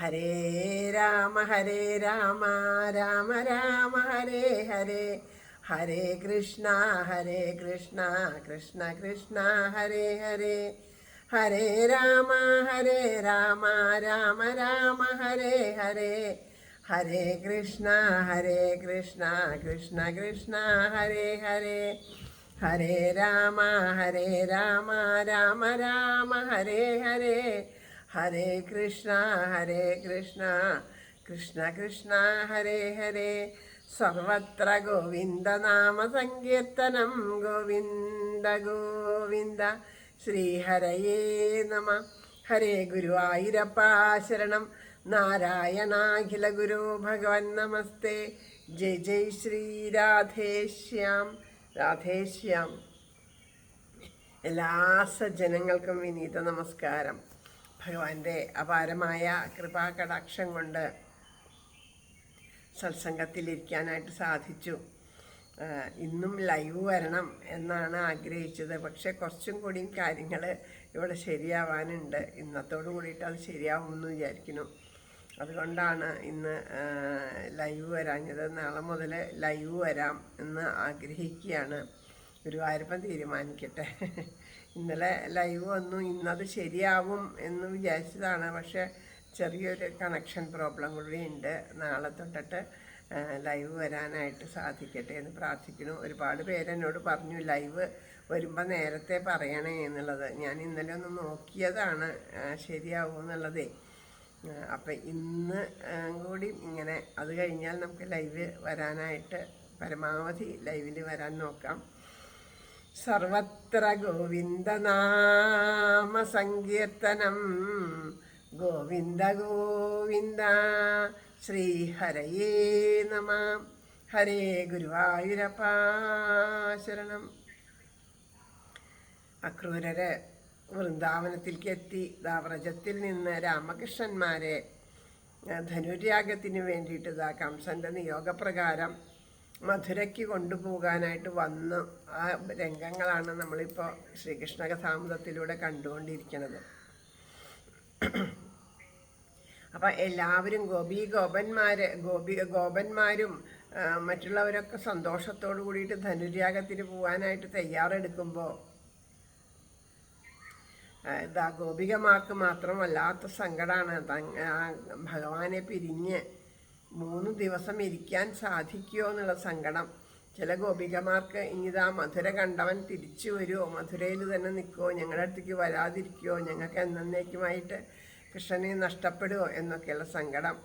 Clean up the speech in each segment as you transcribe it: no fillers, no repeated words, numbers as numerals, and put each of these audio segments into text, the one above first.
ഹരേ രാമ രാമ രാമ ഹരേ ഹരേ, ഹരേ കൃഷ്ണ കൃഷ്ണ കൃഷ്ണ ഹരേ ഹരേ, ഹരേ രാമ രാമ രാമ ഹരേ ഹരേ, ഹരേ കൃഷ്ണ കൃഷ്ണ കൃഷ്ണ ഹരേ ഹരേ, ഹരേ രാമ രാമ ഹരേ ഹരേ, ഹരേ കൃഷ്ണ കൃഷ്ണ കൃഷ്ണ ഹരേ ഹരേ. സർവത്ര ഗോവിന്ദനാമ സങ്കീർത്തനം, ഗോവിന്ദ ഗോവിന്ദ. ശ്രീഹരയേ നമ. ഹരേ ഗുരുവായൂരപ്പ ശരണം. നാരായണാഖില ഗുരു ഭഗവൻ നമസ്തേ. ജയ് ജയ് ശ്രീ രാധേശ്യാം രാധേശ്യാം. എല്ലാ സജ്ജനങ്ങൾക്കും വിനീത നമസ്കാരം. ഭഗവാന്റെ അപാരമായ കൃപാകടാക്ഷം കൊണ്ട് സത്സംഗത്തിലിരിക്കാനായിട്ട് സാധിച്ചു. ഇന്നും ലൈവ് വരണം എന്നാണ് ആഗ്രഹിച്ചത്. പക്ഷെ കുറച്ചും കൂടിയും കാര്യങ്ങൾ ഇവിടെ ശരിയാവാനുണ്ട്. ഇന്നത്തോടു കൂടിയിട്ട് അത് ശരിയാവുമെന്ന് വിചാരിക്കുന്നു. അതുകൊണ്ടാണ് ഇന്ന് ലൈവ് വരാഞ്ഞത്. നാളെ മുതൽ ലൈവ് വരാം എന്ന് ആഗ്രഹിക്കുകയാണ്. ഗുരുവായൂരപ്പൻ തീരുമാനിക്കട്ടെ. ഇന്നലെ ലൈവ് വന്നു, ഇന്നത് ശരിയാവും എന്ന് വിചാരിച്ചതാണ്. പക്ഷേ ചെറിയൊരു കണക്ഷൻ പ്രോബ്ലം കൂടി ഉണ്ട്. നാളെ തൊട്ടിട്ട് ലൈവ് വരാനായിട്ട് സാധിക്കട്ടെ എന്ന് പ്രാർത്ഥിക്കുന്നു. ഒരുപാട് പേരെന്നോട് പറഞ്ഞു ലൈവ് വരുമ്പോൾ നേരത്തെ പറയണേ എന്നുള്ളത്. ഞാൻ ഇന്നലെ ഒന്ന് നോക്കിയതാണ് ശരിയാവും എന്നുള്ളതേ. അപ്പം ഇന്ന് കൂടി ഇങ്ങനെ അത് കഴിഞ്ഞാൽ നമുക്ക് ലൈവ് വരാനായിട്ട് പരമാവധി ലൈവിൽ വരാൻ നോക്കാം. സർവത്ര ഗോവിന്ദനാമ സങ്കീർത്തനം, ഗോവിന്ദ ഗോവിന്ദ. ശ്രീഹരയേ നമ. ഹരേ ഗുരുവായൂരപ്പ ശരണം. അക്രൂരര് വൃന്ദാവനത്തിലേക്ക് എത്തി. വ്രജത്തിൽ നിന്ന് രാമകൃഷ്ണന്മാരെ ധനുര്യാഗത്തിന് വേണ്ടിയിട്ട് കംസന്റെ നിയോഗപ്രകാരം മധുരയ്ക്ക് കൊണ്ടുപോകാനായിട്ട് വന്നു. ആ രംഗങ്ങളാണ് നമ്മളിപ്പോൾ ശ്രീകൃഷ്ണ കഥാമൃതത്തിലൂടെ കണ്ടുകൊണ്ടിരിക്കുന്നത്. അപ്പം എല്ലാവരും ഗോപന്മാരും മറ്റുള്ളവരൊക്കെ സന്തോഷത്തോടു കൂടിയിട്ട് ധനുര്യാഗത്തിന് പോകാനായിട്ട് തയ്യാറെടുക്കുമ്പോൾ ഗോപികമാർക്ക് മാത്രം വല്ലാത്ത സങ്കടമാണ്. ഭഗവാനെ പിരിഞ്ഞ് 3 ദിവസം ഇരിക്കാൻ സാധിക്കുമോ എന്നുള്ള സങ്കടം. ചില ഗോപികമാർക്ക് ഇനിതാ മധുര കണ്ടവൻ തിരിച്ചു വരുമോ, മധുരയിൽ തന്നെ നിൽക്കുമോ, ഞങ്ങളുടെ അടുത്തേക്ക് വരാതിരിക്കുമോ, ഞങ്ങൾക്ക് എന്നേക്കുമായിട്ട് കൃഷ്ണനെ നഷ്ടപ്പെടുമോ എന്നൊക്കെയുള്ള സങ്കടം.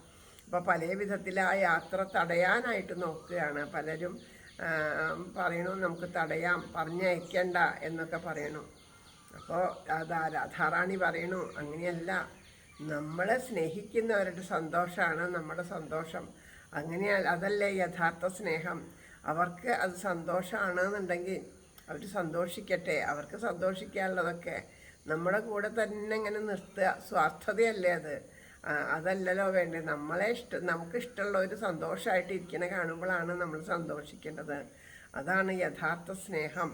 അപ്പോൾ പല വിധത്തിൽ ആ യാത്ര തടയാനായിട്ട് നോക്കുകയാണ്. പലരും പറയണു നമുക്ക് തടയാം, പറഞ്ഞയക്കണ്ട എന്നൊക്കെ പറയണു. അപ്പോൾ രാധാറാണി പറയണു അങ്ങനെയല്ല, നമ്മളെ സ്നേഹിക്കുന്നവരുടെ സന്തോഷമാണ് നമ്മുടെ സന്തോഷം. അതല്ലേ യഥാർത്ഥ സ്നേഹം. അവർക്ക് അത് സന്തോഷമാണെന്നുണ്ടെങ്കിൽ അവർ സന്തോഷിക്കട്ടെ. അവർക്ക് സന്തോഷിക്കാനുള്ളതൊക്കെ നമ്മുടെ കൂടെ തന്നെ ഇങ്ങനെ നിർത്തുക സ്വാർത്ഥതയല്ലേ അത്. അതല്ലല്ലോ വേണ്ടത്. നമുക്ക് ഇഷ്ടമുള്ള ഒരു സന്തോഷമായിട്ട് ഇരിക്കണ കാണുമ്പോഴാണ് നമ്മൾ സന്തോഷിക്കേണ്ടത്. അതാണ് യഥാർത്ഥ സ്നേഹം.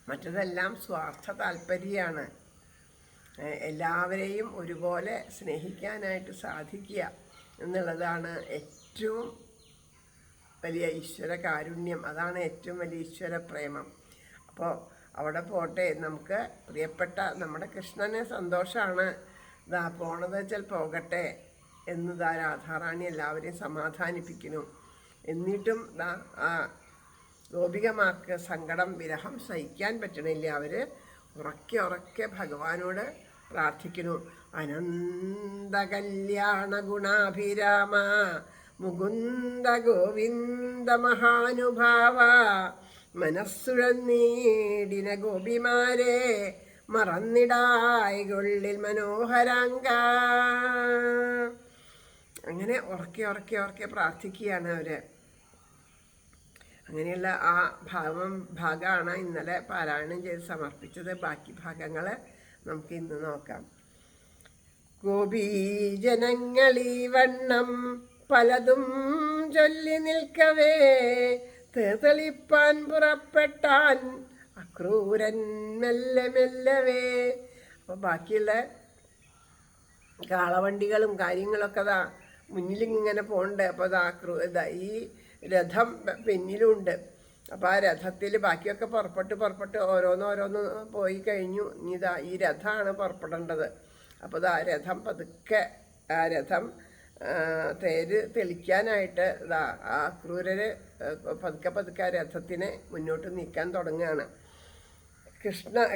മറ്റതെല്ലാം സ്വാർത്ഥ താല്പര്യമാണ്. എല്ലാവരെയും ഒരുപോലെ സ്നേഹിക്കാനായിട്ട് സാധിക്കുക എന്നുള്ളതാണ് ഏറ്റവും വലിയ ഈശ്വര കാരുണ്യം. അതാണ് ഏറ്റവും വലിയ ഈശ്വര പ്രേമം. അപ്പോൾ അവിടെ പോട്ടെ, നമുക്ക് പ്രിയപ്പെട്ട നമ്മുടെ കൃഷ്ണന് സന്തോഷമാണ്. പോണത് വെച്ചാൽ പോകട്ടെ എന്ന് രാധാറാണി എല്ലാവരെയും സമാധാനിപ്പിക്കുന്നു. എന്നിട്ടും ആ ഗോപികമാർക്ക് സങ്കടം, വിരഹം സഹിക്കാൻ പറ്റണില്ല. അവർ ഉറക്കെ ഭഗവാനോട് പ്രാർത്ഥിക്കുന്നു. അനന്ത കല്യാണ ഗുണാഭിരാമ മുകുന്ദ ഗോവിന്ദ മഹാനുഭാവ, മനസ്സുഴന്നീടിന ഗോപിമാരെ മറന്നിടായികൊള്ളിൽ മനോഹരാംഗ. അങ്ങനെ ഉറക്കെ പ്രാർത്ഥിക്കുകയാണ് അവർ. അങ്ങനെയുള്ള ആ ഭാഗമാണ് ഇന്നലെ പാരായണം ചെയ്ത് സമർപ്പിച്ചത്. ബാക്കി ഭാഗങ്ങൾ നമുക്ക് ഇന്ന് നോക്കാം. ഗോപീജനങ്ങളീ വണ്ണം പലതും ചൊല്ലി നിൽക്കവേ തേതളിപ്പാൻ പുറപ്പെട്ടാൻ അക്രൂരൻ മെല്ലെ മെല്ലവേ. അപ്പോൾ ബാക്കിയുള്ള കാളവണ്ടികളും കാര്യങ്ങളൊക്കെ അതാ മുന്നിലിങ്ങനെ പോകണ്ട്. അപ്പോൾ ഇതാ ഈ രഥം പിന്നിലുണ്ട്. അപ്പോൾ ആ രഥത്തിൽ ബാക്കിയൊക്കെ പുറപ്പെട്ട് ഓരോന്നോരോന്ന് പോയി കഴിഞ്ഞു. ഇനി ഇതാ ഈ രഥമാണ് പുറപ്പെടേണ്ടത്. അപ്പോൾ ഇതാ രഥം പതുക്കെ ആ രഥം തേര് തെളിക്കാനായിട്ട് ഇതാ ആ ക്രൂരര് പതുക്കെ ആ രഥത്തിനെ മുന്നോട്ട് നീക്കാൻ തുടങ്ങുകയാണ്.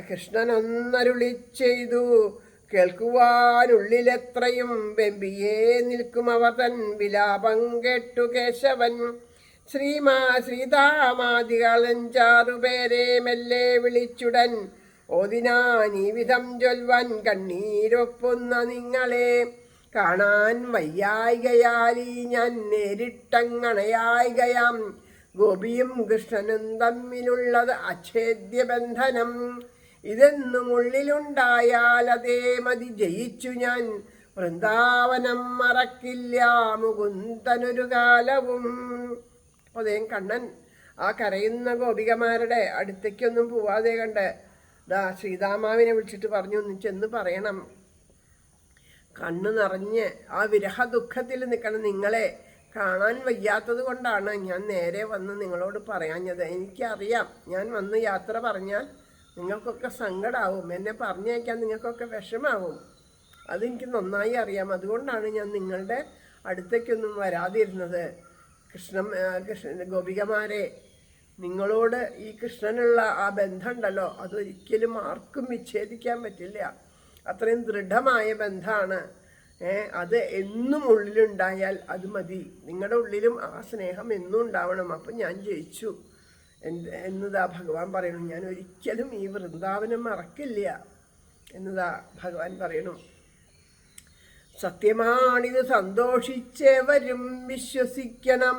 കൃഷ്ണനൊന്നരുളി ചെയ്തു കേൾക്കുവാനുള്ളിലെത്രയും വെമ്പിയേ നിൽക്കും അവർ തൻ വിലാപം കേട്ടു കേശവൻ. ശ്രീതാമാദികളഞ്ചാറുപേരെ മെല്ലെ വിളിച്ചുടൻ ഓതിനാൻ ഈ വിധം ചൊൽവൻ കണ്ണീരൊപ്പുന്ന നിങ്ങളെ കാണാൻ വയ്യായികയാലീ ഞാൻ നേരിട്ടങ്ങണയായികയാം. ഗോപിയും കൃഷ്ണനും തമ്മിലുള്ളത് അച്ഛേദ്യബന്ധനം. ഇതെന്നും ഉള്ളിലുണ്ടായാൽ അതേ മതി ജയിച്ചു ഞാൻ. വൃന്ദാവനം മറക്കില്ല മുകുന്ദനൊരു കാലവും. അപ്പോൾ അദ്ദേഹം കണ്ണൻ ആ കരയുന്ന ഗോപികമാരുടെ അടുത്തേക്കൊന്നും പോവാതെ കണ്ട് ശ്രീതാമാവിനെ വിളിച്ചിട്ട് പറഞ്ഞു, ഒന്ന് ചെന്ന് പറയണം, കണ്ണ് നിറഞ്ഞ് ആ വിരഹ ദുഃഖത്തിൽ നിൽക്കണം. നിങ്ങളെ കാണാൻ വയ്യാത്തത് കൊണ്ടാണ് ഞാൻ നേരെ വന്ന് നിങ്ങളോട് പറയാഞ്ഞത്. എനിക്കറിയാം, ഞാൻ വന്ന് യാത്ര പറഞ്ഞാൽ നിങ്ങൾക്കൊക്കെ സങ്കടമാവും, എന്നെ പറഞ്ഞയക്കാൻ നിങ്ങൾക്കൊക്കെ വിഷമാവും. അതെനിക്ക് നന്നായി അറിയാം. അതുകൊണ്ടാണ് ഞാൻ നിങ്ങളുടെ അടുത്തേക്കൊന്നും വരാതിരുന്നത്. ഗോപികമാരെ, നിങ്ങളോട് ഈ കൃഷ്ണനുള്ള ആ ബന്ധമുണ്ടല്ലോ, അതൊരിക്കലും ആർക്കും വിച്ഛേദിക്കാൻ പറ്റില്ല. അത്രയും ദൃഢമായ ബന്ധമാണ്. അത് എന്നും ഉള്ളിലുണ്ടായാൽ അത് മതി. നിങ്ങളുടെ ഉള്ളിലും ആ സ്നേഹം എന്നും ഉണ്ടാവണം. അപ്പം ഞാൻ ജയിച്ചു എന്നതാ ഭഗവാൻ പറയണു. ഞാൻ ഒരിക്കലും ഈ വൃന്ദാവനം മറക്കില്ല എന്നതാ ഭഗവാൻ പറയണു. സത്യമാണിത് സന്തോഷിച്ചവരും വിശ്വസിക്കണം.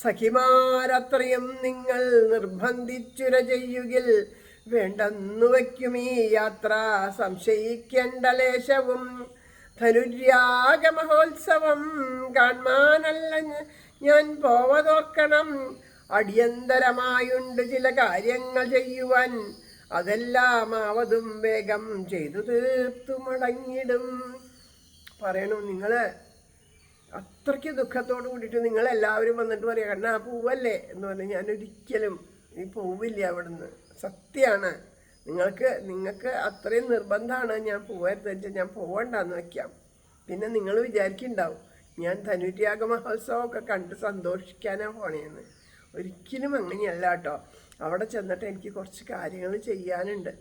സഖിമാരത്രയും നിങ്ങൾ നിർബന്ധിച്ചുര ചെയ്യുകിൽ വേണ്ടെന്നു വയ്ക്കും ഈ യാത്ര സംശയിക്കേണ്ട ലേശവും. ധനുര്യാഗമഹോത്സവം കാൺമാനല്ല ഞാൻ പോവതോർക്കണം. അടിയന്തരമായുണ്ട് ചില കാര്യങ്ങൾ ചെയ്യുവാൻ. അതെല്ലാം ആവതും വേഗം ചെയ്തു തീർത്തു മടങ്ങിടും. പറയണു, നിങ്ങൾ അത്രയ്ക്ക് ദുഃഖത്തോട് കൂടിയിട്ട് നിങ്ങളെല്ലാവരും വന്നിട്ട് പറയാം, കണ്ണാ പോവല്ലേ എന്ന് പറഞ്ഞാൽ ഞാനൊരിക്കലും പോവില്ല അവിടുന്ന്. സത്യമാണ്. നിങ്ങൾക്ക് അത്രയും നിർബന്ധമാണ് ഞാൻ പോകരുതെന്ന് വെച്ചാൽ ഞാൻ പോകണ്ടെന്ന് വയ്ക്കാം. പിന്നെ നിങ്ങൾ വിചാരിക്കുന്നുണ്ടാവും ഞാൻ ധനുര്യാഗ മഹോത്സവമൊക്കെ കണ്ട് സന്തോഷിക്കാനാണ് പോണേന്ന്. ഒരിക്കലും അങ്ങനെയല്ല കേട്ടോ. അവിടെ ചെന്നിട്ട് എനിക്ക് കുറച്ച് കാര്യങ്ങൾ ചെയ്യാനുണ്ട്,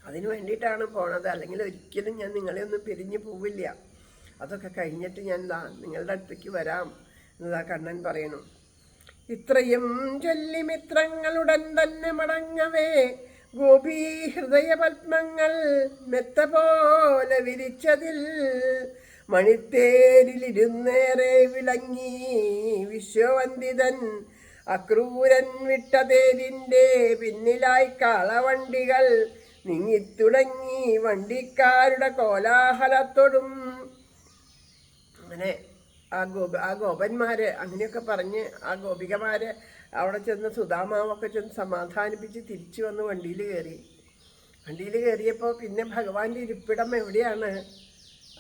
അതിന് വേണ്ടിയിട്ടാണ് പോണത്. അല്ലെങ്കിൽ ഒരിക്കലും ഞാൻ നിങ്ങളെ ഒന്നും പിരിഞ്ഞു പോവില്ല. അതൊക്കെ കഴിഞ്ഞിട്ട് ഞാൻ നിങ്ങളുടെ അടുത്തേക്ക് വരാം എന്നതാ കണ്ണൻ പറയണു. ഇത്രയും ചൊല്ലി മിത്രങ്ങളുടൻ തന്നെ മടങ്ങവേ ഗോപീ ഹൃദയപത്മങ്ങൾ മെത്ത പോലെ വിരിച്ചതിൽ മണിത്തേരിലിരുന്നേറെ വിളങ്ങി വിശ്വവന്ദിതൻ. അക്രൂരൻ വിട്ട തേരിൻ്റെ പിന്നിലായി കാളവണ്ടികൾ നീങ്ങിത്തുടങ്ങി വണ്ടിക്കാരുടെ കോലാഹലത്തോടും. അങ്ങനെ ആ ഗോപന്മാര് അങ്ങനെയൊക്കെ പറഞ്ഞ് ആ ഗോപികമാര് അവിടെ ചെന്ന് സുധാമാവൊക്കെ ചെന്ന് സമാധാനിപ്പിച്ച് തിരിച്ചു വന്ന് വണ്ടിയിൽ കയറിയപ്പോൾ പിന്നെ ഭഗവാന്റെ ഇരിപ്പിടം എവിടെയാണ്?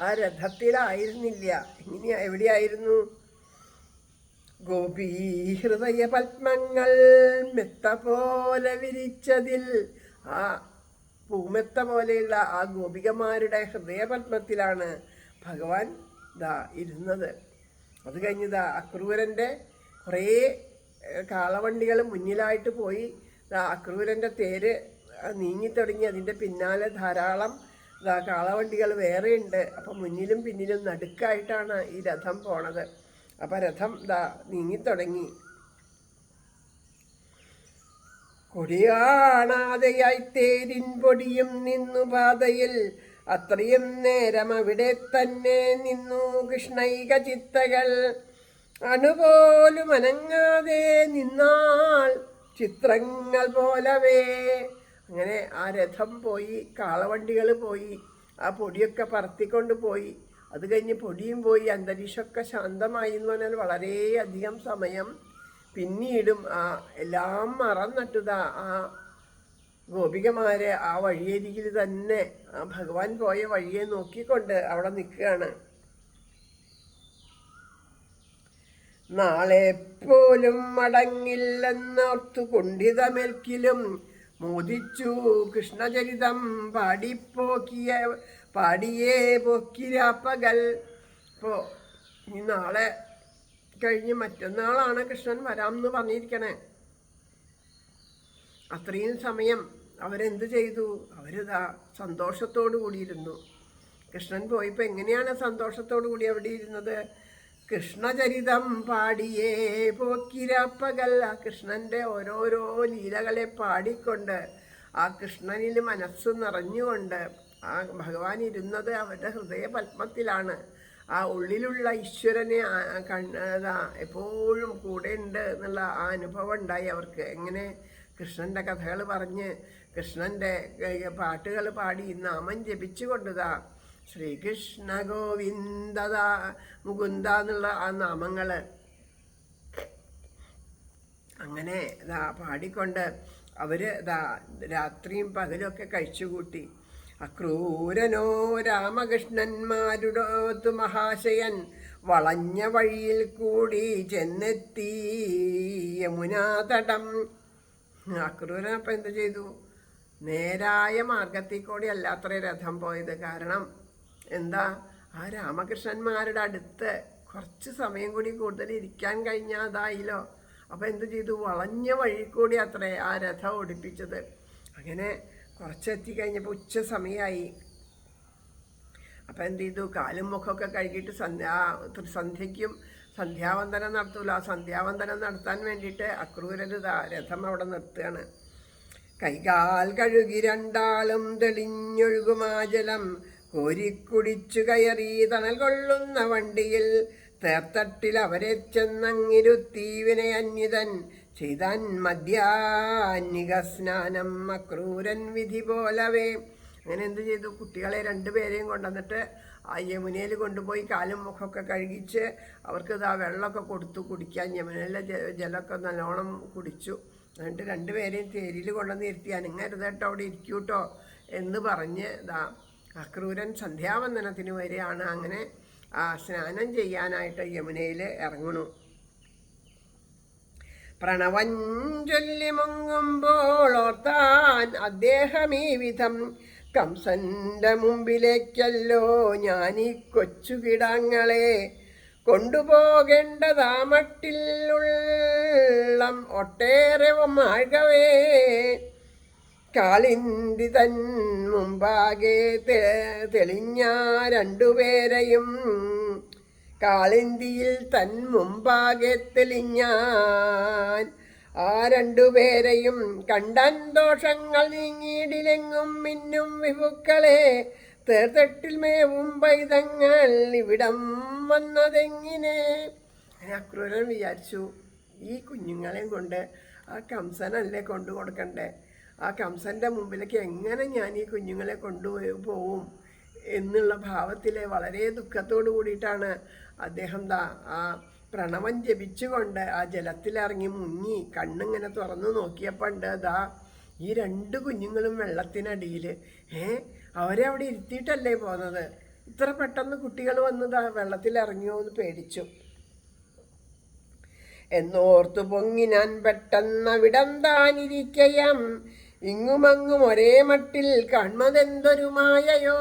ആ രഥത്തിലായിരുന്നില്ല. എവിടെയായിരുന്നു? ഗോപീ ഹൃദയ പത്മങ്ങൾ മെത്ത പോലെ വിരിച്ചതിൽ, ആ പൂമെത്ത പോലെയുള്ള ആ ഗോപികമാരുടെ ഹൃദയപത്മത്തിലാണ് ഭഗവാൻ ഇരുന്നത്. അത് കഴിഞ്ഞതാ അക്രൂരൻ്റെ കുറേ കാളവണ്ടികൾ മുന്നിലായിട്ട് പോയി. അക്രൂരൻ്റെ തേര് നീങ്ങിത്തുടങ്ങി. അതിൻ്റെ പിന്നാലെ ധാരാളം കാളവണ്ടികൾ വേറെയുണ്ട്. അപ്പം മുന്നിലും പിന്നിലും നടുക്കായിട്ടാണ് ഈ രഥം പോണത്. അപ്പം രഥം നീങ്ങിത്തുടങ്ങി. കൊടിയാണാതെയായി തേരിൻ പൊടിയും നിന്നു പാതയിൽ. അത്രയും നേരം അവിടെ തന്നെ നിന്നു കൃഷ്ണൈക ചിത്തകൾ. അണുപോലും അനങ്ങാതെ നിന്നാൾ ചിത്രങ്ങൾ പോലവേ. അങ്ങനെ ആ രഥം പോയി, കാളവണ്ടികൾ പോയി, ആ പൊടിയൊക്കെ പറത്തിക്കൊണ്ട് പോയി. അത് കഴിഞ്ഞ് പൊടിയും പോയി, അന്തരീക്ഷമൊക്കെ ശാന്തമായി എന്ന് പറഞ്ഞാൽ വളരെയധികം സമയം പിന്നീടും എല്ലാം മറന്നിട്ടുതാ ആ ഗോപികമാര് ആ വഴിയരികിൽ തന്നെ ആ ഭഗവാൻ പോയ വഴിയെ നോക്കിക്കൊണ്ട് അവിടെ നിൽക്കുകയാണ്. നാളെ പോലും മടങ്ങില്ലെന്നോർത്തു കുണ്ഠിതമേൽക്കിലും മോദിച്ചു കൃഷ്ണചരിതം പാടിയേ പോക്കിരാപ്പകൽ. ഇപ്പോൾ ഈ നാളെ കഴിഞ്ഞ് മറ്റന്നാളാണ് കൃഷ്ണൻ വരാം എന്ന് പറഞ്ഞിരിക്കണേ. അത്രയും സമയം അവരെന്ത് ചെയ്തു? അവരിതാ സന്തോഷത്തോടു കൂടിയിരുന്നു. കൃഷ്ണൻ പോയപ്പോൾ എങ്ങനെയാണ് സന്തോഷത്തോടു കൂടി അവിടെ ഇരുന്നത്? കൃഷ്ണചരിതം പാടിയേ പോക്കിരാപ്പകൽ. ആ കൃഷ്ണൻ്റെ ഓരോരോ ലീലകളെ പാടിക്കൊണ്ട് ആ കൃഷ്ണനിൽ മനസ്സ് നിറഞ്ഞുകൊണ്ട് ആ ഭഗവാൻ ഇരുന്നത് അവരുടെ ഹൃദയ പത്മത്തിലാണ്. ആ ഉള്ളിലുള്ള ഈശ്വരനെ എപ്പോഴും കൂടെ ഉണ്ട് എന്നുള്ള ആ അനുഭവം ഉണ്ടായി അവർക്ക്. എങ്ങനെ? കൃഷ്ണൻ്റെ കഥകൾ പറഞ്ഞ് കൃഷ്ണൻ്റെ പാട്ടുകൾ പാടി നാമം ജപിച്ചുകൊണ്ടുതാ ശ്രീകൃഷ്ണ ഗോവിന്ദ മുകുന്ദ എന്നുള്ള ആ നാമങ്ങൾ അങ്ങനെ ഇതാ പാടിക്കൊണ്ട് അവർ ഇതാ രാത്രിയും പകലുമൊക്കെ കഴിച്ചുകൂട്ടി. അക്രൂരനോ രാമകൃഷ്ണന്മാരുടെ മഹാശയൻ വളഞ്ഞ വഴിയിൽ കൂടി ചെന്നെത്തി യമുനാതടം. അക്രൂരൻ അപ്പം എന്ത് ചെയ്തു? നേരായ മാർഗത്തിൽ കൂടി അല്ലാത്ര രഥം പോയത്. കാരണം എന്താ? ആ രാമകൃഷ്ണന്മാരുടെ അടുത്ത് കുറച്ച് സമയം കൂടി കൂടുതൽ ഇരിക്കാൻ കഴിഞ്ഞാൽ അതായില്ലോ. അപ്പം എന്ത് ചെയ്തു? വളഞ്ഞ വഴി കൂടി അത്രേ ആ രഥം ഓടിപ്പിച്ചത്. അങ്ങനെ കുറച്ചെത്തി കഴിഞ്ഞപ്പോൾ ഉച്ച സമയമായി. അപ്പം എന്ത് ചെയ്തു? കാലും മുഖമൊക്കെ കഴുകിയിട്ട് സന്ധ്യയ്ക്കും സന്ധ്യാവന്ദനം നടത്തൂല. ആ സന്ധ്യാവന്ദനം നടത്താൻ വേണ്ടിയിട്ട് അക്രൂരര് രഥം അവിടെ നിർത്തുകയാണ്. കൈകാൽ കഴുകി രണ്ടാളും തെളിഞ്ഞൊഴുകുമാ ജലം കോരിക്കുടിച്ചു കയറി തണൽ കൊള്ളുന്ന വണ്ടിയിൽ തേർത്തട്ടിൽ അവരെ ചെന്നങ്ങിരുത്തി വിനയന്വിതൻ ചെയ്താൻ മധ്യാന്നിക സ്നാനം അക്രൂരൻ വിധി പോലവേ. അങ്ങനെ എന്ത് ചെയ്തു? കുട്ടികളെ രണ്ടുപേരെയും കൊണ്ടുവന്നിട്ട് ആ യമുനയിൽ കൊണ്ടുപോയി കാലും മുഖമൊക്കെ കഴുകിച്ച് അവർക്ക് ഇതാ വെള്ളമൊക്കെ കൊടുത്തു കുടിക്കാൻ. യമുനയിലെ ജലമൊക്കെ നല്ലോണം കുടിച്ചു. എന്നിട്ട് രണ്ടുപേരെയും തേരിൽ കൊണ്ടുവന്ന് ഇരുത്തി അനങ്ങരുത് കേട്ടോ, അവിടെ ഇരിക്കൂട്ടോ എന്ന് പറഞ്ഞ് ഇതാ അക്രൂരൻ സന്ധ്യാവന്ദനത്തിന് വരെയാണ്. അങ്ങനെ ആ സ്നാനം ചെയ്യാനായിട്ട് യമുനയിൽ ഇറങ്ങണു. പ്രണവം ചൊല്ലി മുങ്ങുമ്പോൾ ഓർത്താൻ അദ്ദേഹം ഈ വിധം കംസന്റെ മുമ്പിലേക്കല്ലോ ഞാനീ കൊച്ചുകിടാങ്ങളെ കൊണ്ടുപോകേണ്ടതാമട്ടില്ലുള്ളം ഒട്ടേറെ മാഴ്കവേ. കാളിന്തി തൻ മുമ്പാകെ തെളിഞ്ഞ രണ്ടുപേരെയും കാളിന്തിയിൽ തൻ മുമ്പാകെ തെളിഞ്ഞാൻ ആ രണ്ടുപേരെയും കണ്ടാൻ ദോഷങ്ങൾ നീങ്ങിയിടിലെങ്ങും മിന്നും വിഭുക്കളെ തേർത്തട്ടിൽ മേവും പൈതങ്ങൾ ഇവിടം വന്നതെങ്ങിനെ. അക്രൂരൻ വിചാരിച്ചു, ഈ കുഞ്ഞുങ്ങളെയും കൊണ്ട് ആ കംസനല്ലേ കൊണ്ടു കൊടുക്കണ്ടേ? ആ കംസൻ്റെ മുമ്പിലേക്ക് എങ്ങനെ ഞാൻ ഈ കുഞ്ഞുങ്ങളെ കൊണ്ടുപോവും എന്നുള്ള ഭാവത്തിൽ വളരെ ദുഃഖത്തോടു കൂടിയിട്ടാണ് അദ്ദേഹം ആ പ്രണവം ജപിച്ചുകൊണ്ട് ആ ജലത്തിലിറങ്ങി മുങ്ങി കണ്ണിങ്ങനെ തുറന്നു നോക്കിയപ്പോൾ ഉണ്ട് ഈ രണ്ട് കുഞ്ഞുങ്ങളും വെള്ളത്തിനടിയിൽ. അവരെ അവിടെ ഇരുത്തിയിട്ടല്ലേ പോകുന്നത്? ഇത്ര പെട്ടെന്ന് കുട്ടികൾ വന്ന് വെള്ളത്തിലിറങ്ങിയോ എന്ന് പേടിച്ചു. എന്നോർത്തു പൊങ്ങി ഞാൻ പെട്ടെന്നവിടം താനിരിക്കയാം ഇങ്ങുമങ്ങും ഒരേ മട്ടിൽ കാൺമതെന്തൊരു മായയോ.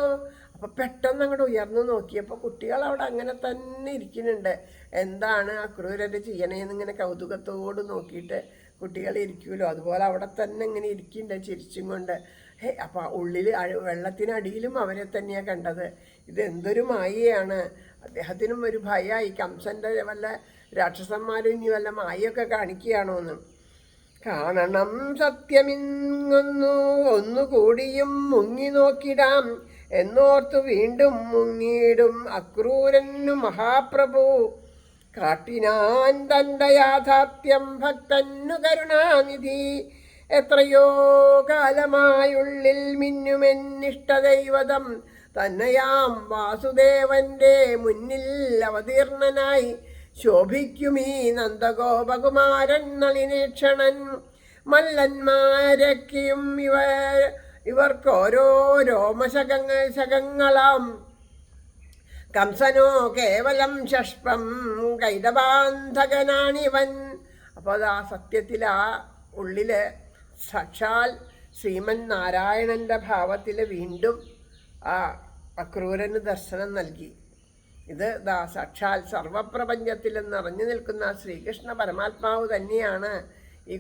അപ്പോൾ പെട്ടെന്ന് അങ്ങോട്ട് ഉയർന്നു നോക്കിയപ്പോൾ കുട്ടികൾ അവിടെ അങ്ങനെ തന്നെ ഇരിക്കുന്നുണ്ട്. എന്താണ് അക്രൂരര് ചെയ്യണേന്ന് ഇങ്ങനെ കൗതുകത്തോട് നോക്കിയിട്ട് കുട്ടികൾ ഇരിക്കുമല്ലോ, അതുപോലെ അവിടെ തന്നെ ഇങ്ങനെ ഇരിക്കുന്നുണ്ട് ചിരിച്ചും കൊണ്ട്. അപ്പോൾ ഉള്ളിൽ വെള്ളത്തിനടിയിലും അവരെ തന്നെയാണ് കണ്ടത്. ഇതെന്തൊരു മായയാണ്. അദ്ദേഹത്തിനും ഒരു ഭയമായി, കംസൻ്റെ വല്ല രാക്ഷസന്മാരും ഇനി വല്ല മായയൊക്കെ കാണിക്കുകയാണോ എന്ന്. കാണണം സത്യമിങ്ങൊന്നു ഒന്നുകൂടിയും മുങ്ങി നോക്കിടാം എന്നോർത്തു വീണ്ടും മുങ്ങിയിടും അക്രൂരനു മഹാപ്രഭു. കാട്ടിനാൻ തൻ്റെ യാഥാർത്ഥ്യം ഭക്തന്നു കരുണാനിധി എത്രയോ കാലമായുള്ളിൽ മിന്നുമെന്നിഷ്ടദൈവതം തന്നെയാം വാസുദേവന്റെ മുന്നിൽ അവതീർണനായി ശോഭിക്കുമീ നന്ദഗോപകുമാരൻ നളിനേക്ഷണൻ. മല്ലന്മാരൊക്കെയും ഇവർക്കോരോ രോമശകങ്ങളാം. കംസനോ കേവലം ഷഷ്പം കൈടബാന്ധകനാണിവൻ. അപ്പോൾ അത് ആ സത്യത്തിൽ ആ ഉള്ളില് സാക്ഷാൽ ശ്രീമൻ നാരായണൻ്റെ ഭാവത്തിൽ വീണ്ടും ആ അക്രൂരന് ദർശനം നൽകി. ഇത് സാക്ഷാൽ സർവപ്രപഞ്ചത്തിൽ നിറഞ്ഞു നിൽക്കുന്ന ശ്രീകൃഷ്ണ പരമാത്മാവ് തന്നെയാണ് ഈ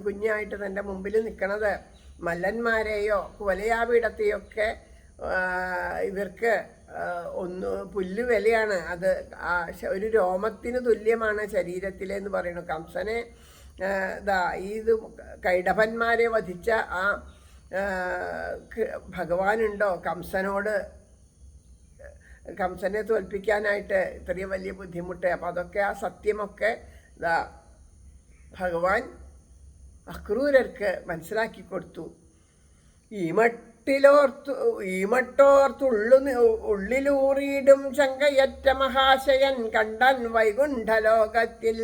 കുഞ്ഞായിട്ട് തൻ്റെ മുമ്പിൽ നിൽക്കുന്നത്. മല്ലന്മാരെയോ കുവലയാപീഠത്തെയൊക്കെ ഇവർക്ക് പുല്ല് വിലയാണ്. അത് ഒരു രോമത്തിന് തുല്യമാണ് ശരീരത്തിലെന്ന് പറയുന്നു. കംസനെ ഇത് കൈടഭന്മാരെ വധിച്ച ആ ഭഗവാനുണ്ടോ കംസനെ തോൽപ്പിക്കാനായിട്ട് ഇത്രയും വലിയ ബുദ്ധിമുട്ട്. അപ്പം അതൊക്കെ ആ സത്യമൊക്കെ ഭഗവാൻ അക്രൂരർക്ക് മനസ്സിലാക്കി കൊടുത്തു. ഉള്ളിലൂറിയിടും ശങ്കയറ്റ മഹാശയൻ കണ്ടൻ വൈകുണ്ഠലോകത്തിൽ